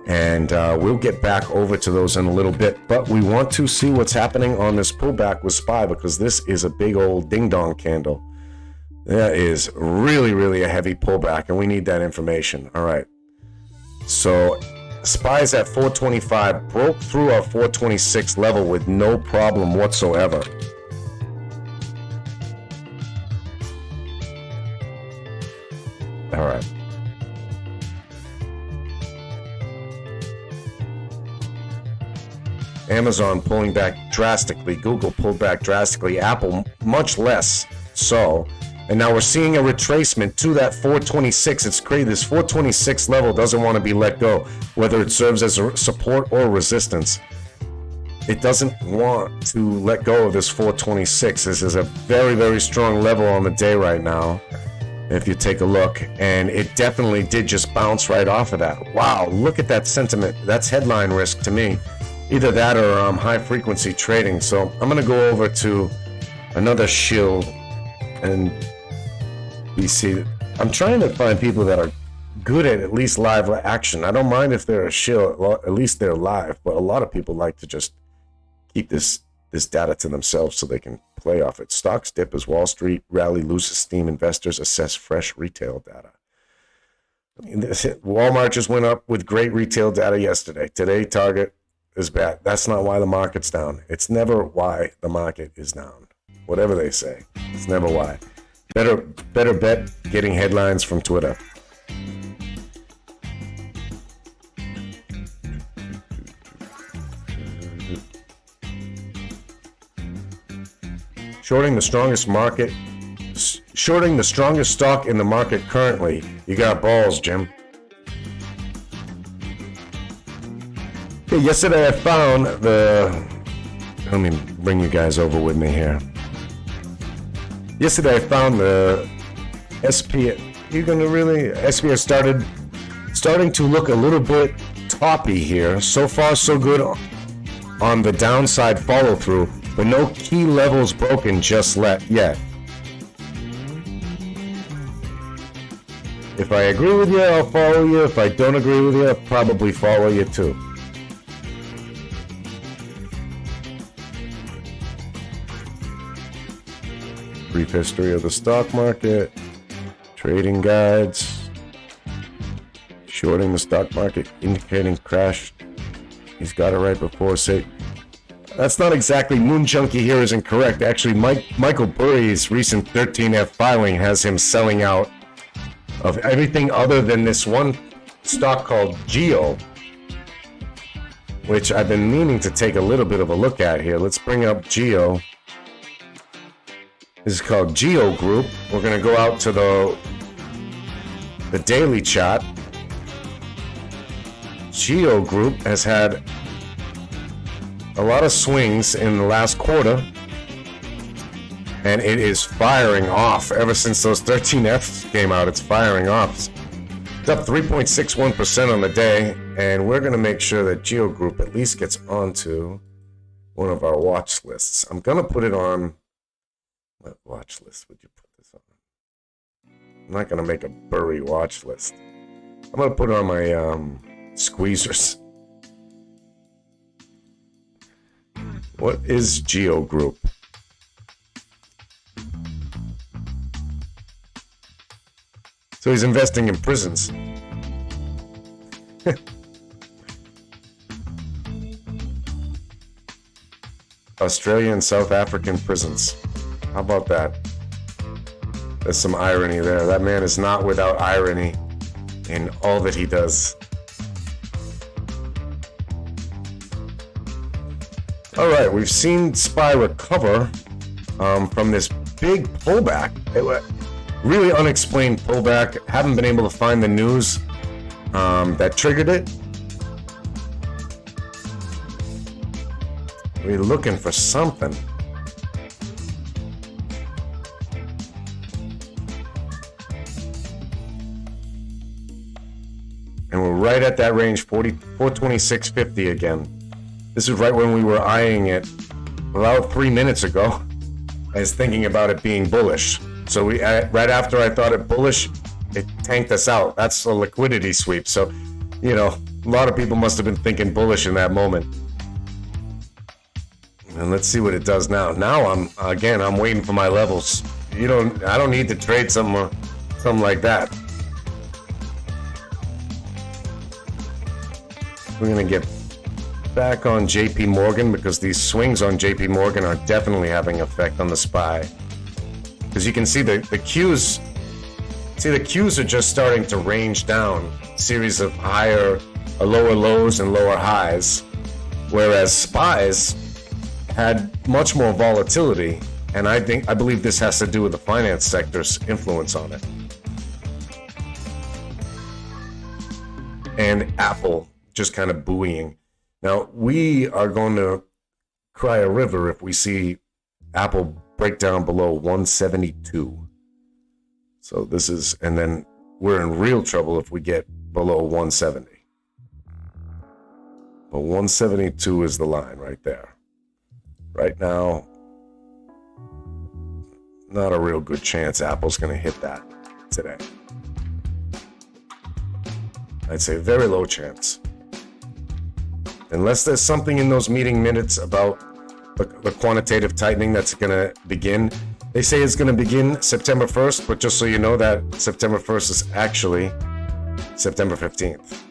S1: And we'll get back over to those in a little bit. But we want to see what's happening on this pullback with SPY, because this is a big old ding-dong candle. That is really a heavy pullback, and we need that information. All right. So SPY's at 425, broke through our 426 level with no problem whatsoever. All right. Amazon pulling back drastically. Google pulled back drastically. Apple much less so. And now we're seeing a retracement to that 426. It's crazy. This 426 level doesn't want to be let go, whether it serves as a support or resistance. It doesn't want to let go of this 426. This is a very strong level on the day right now, if you take a look. And it definitely did just bounce right off of that. Wow, look at that sentiment. That's headline risk to me. Either that or high frequency trading. So I'm going to go over to another shield and we see. I'm trying to find people that are good at least live action. I don't mind if they're a shill, at least they're live, but a lot of people like to just keep this data to themselves so they can play off it. Stocks dip as Wall Street rally loses steam. Investors assess fresh retail data. Walmart just went up with great retail data yesterday. Today, Target is bad. That's not why the market's down. It's never why the market is down. Whatever they say, it's never why. Better bet getting headlines from Twitter. Shorting the strongest stock in the market currently. You got balls, Jim. Okay, yesterday I found let me bring you guys over with me here. Yesterday I found the SP, you're gonna really, SP has starting to look a little bit toppy here. So far, so good on the downside follow through, but no key levels broken just yet. If I agree with you, I'll follow you. If I don't agree with you, I'll probably follow you too. Brief history of the stock market, trading guides, shorting the stock market, indicating crash. He's got it right before. Say, that's not exactly, Moon Junkie here isn't correct. Actually, Michael Burry's recent 13F filing has him selling out of everything other than this one stock called Geo, which I've been meaning to take a little bit of a look at here. Let's bring up Geo. This is called Geo Group. We're going to go out to the daily chart. Geo Group has had a lot of swings in the last quarter, and it is firing off. Ever since those 13Fs came out, it's firing off. It's up 3.61% on the day, and we're going to make sure that Geo Group at least gets onto one of our watch lists. I'm going to put it on... What watch list would you put this on? I'm not going to make a Burry watch list. I'm going to put it on my squeezers. What is Geo Group? So he's investing in prisons. Australian and South African prisons. How about that? There's some irony there. That man is not without irony in all that he does. All right, we've seen SPY recover from this big pullback. Really unexplained pullback. Haven't been able to find the news that triggered it. We're looking for something. And we're right at that range, 426.50 again. This is right when we were eyeing it about 3 minutes ago. I was thinking about it being bullish. So right after I thought it bullish, it tanked us out. That's a liquidity sweep. So, you know, a lot of people must have been thinking bullish in that moment. And let's see what it does now. Now I'm waiting for my levels. I don't need to trade something like that. We're gonna get back on JP Morgan because these swings on JP Morgan are definitely having effect on the SPY. Because you can see the Qs. See, the Qs are just starting to range down, series of lower lows and lower highs, whereas SPYs had much more volatility, and I believe this has to do with the finance sector's influence on it. And Apple just kind of buoying. Now, we are going to cry a river if we see Apple break down below 172. So this is, and then we're in real trouble if we get below 170. But 172 is the line right there. Right now, not a real good chance Apple's going to hit that today. I'd say very low chance. Unless there's something in those meeting minutes about the quantitative tightening that's going to begin. They say it's going to begin September 1st, but just so you know that September 1st is actually September 15th.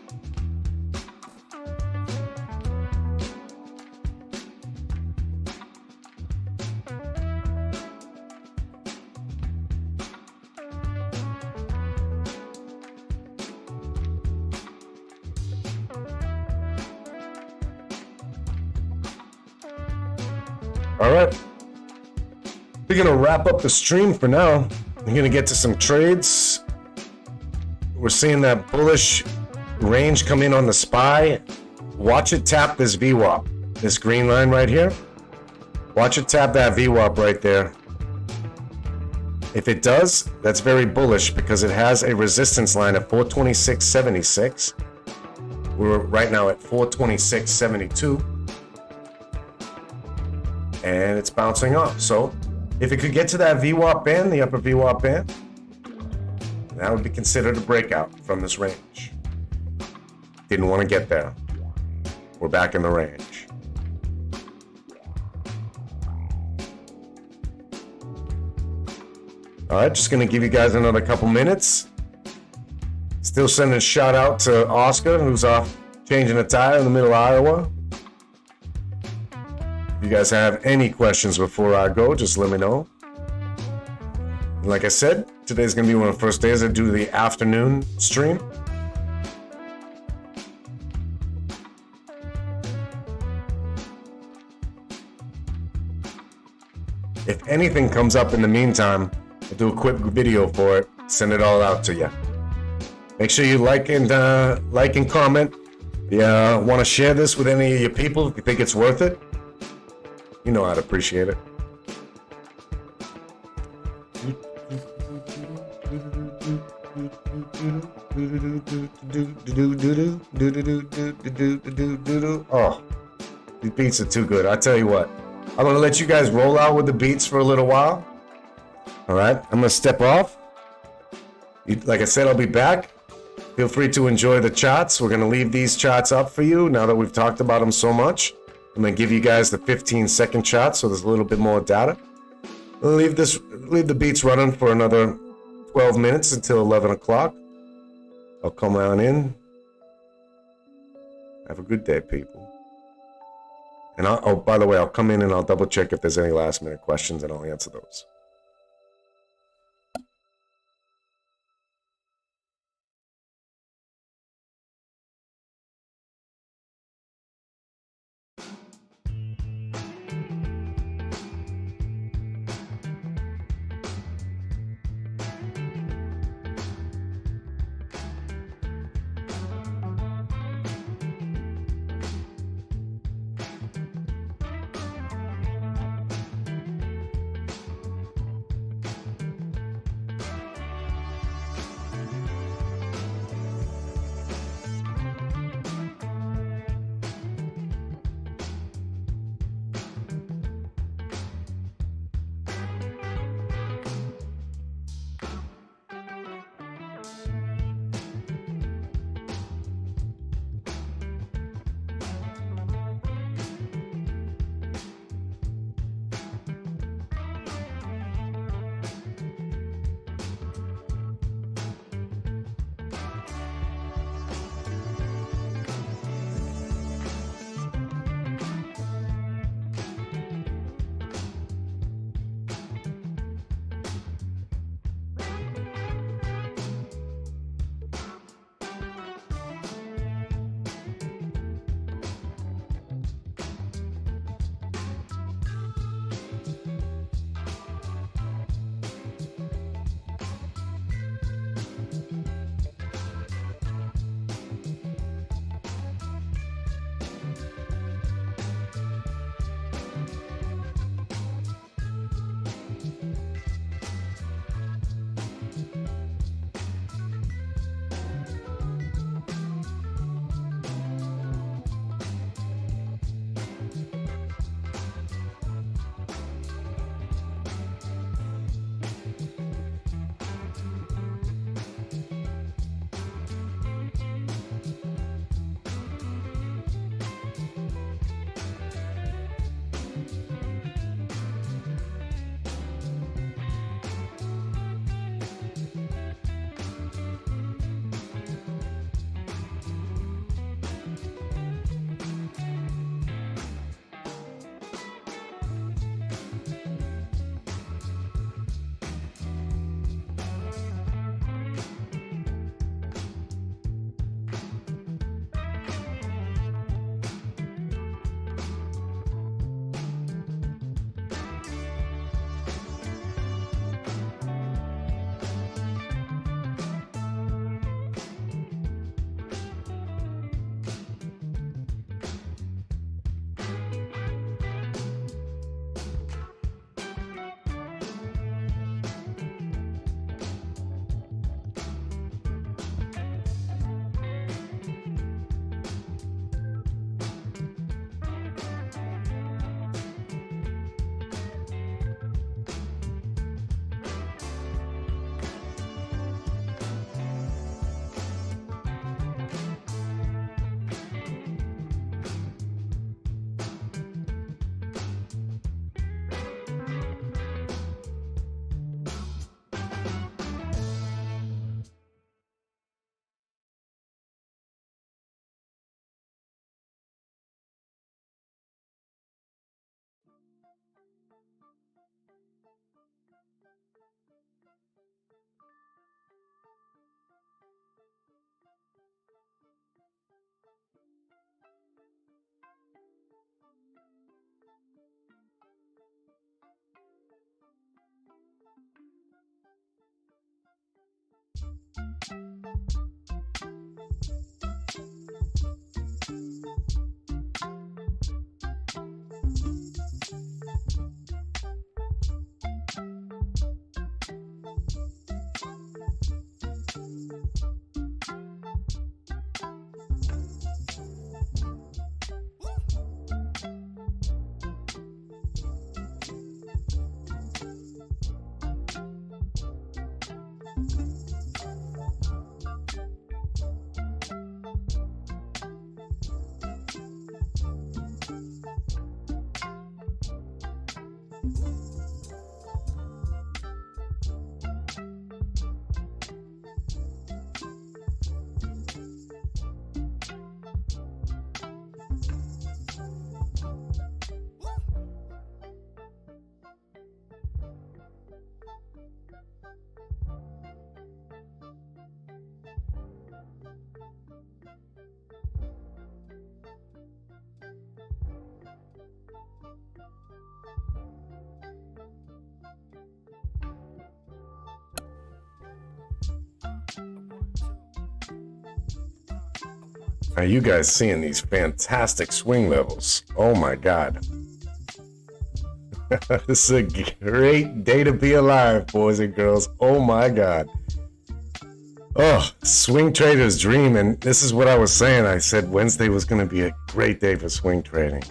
S1: All right, we're going to wrap up the stream for now. We're going to get to some trades. We're seeing that bullish range come in on the SPY. Watch it tap this VWAP, this green line right here. Watch it tap that VWAP right there. If it does, that's very bullish because it has a resistance line at 426.76. We're right now at 426.72. And it's bouncing off. So if it could get to that VWAP band, the upper VWAP band, that would be considered a breakout from this range. Didn't want to get there. We're back in the range. All right, just going to give you guys another couple minutes. Still sending a shout out to Oscar, who's off changing a tire in the middle of Iowa. If you guys have any questions before I go, just let me know. Like I said, today's going to be one of the first days I do the afternoon stream. If anything comes up in the meantime, I'll do a quick video for it, send it all out to you. Make sure you like and comment. If you want to share this with any of your people, if you think it's worth it, you know I'd appreciate it. Oh, these beats are too good. I tell you what, I'm going to let you guys roll out with the beats for a little while. All right, I'm going to step off. Like I said, I'll be back. Feel free to enjoy the charts. We're going to leave these charts up for you now that we've talked about them so much. I'm going to give you guys the 15-second chart so there's a little bit more data. We'll leave the beats running for another 12 minutes until 11 o'clock. I'll come on in. Have a good day, people. And oh, by the way, I'll come in and I'll double check if there's any last minute questions and I'll answer those. Are you guys seeing these fantastic swing levels? Oh my God. This is a great day to be alive, boys and girls. Oh my God. Oh, swing trader's dream. And this is what I was saying. I said Wednesday was going to be a great day for swing trading.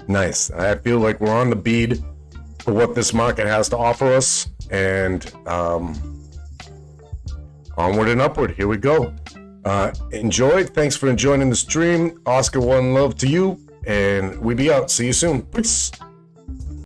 S1: Nice. I feel like we're on the bead for what this market has to offer us. And onward and upward. Here we go. Enjoy. Thanks for joining the stream. Oscar, one love to you. And we be out. See you soon. Peace.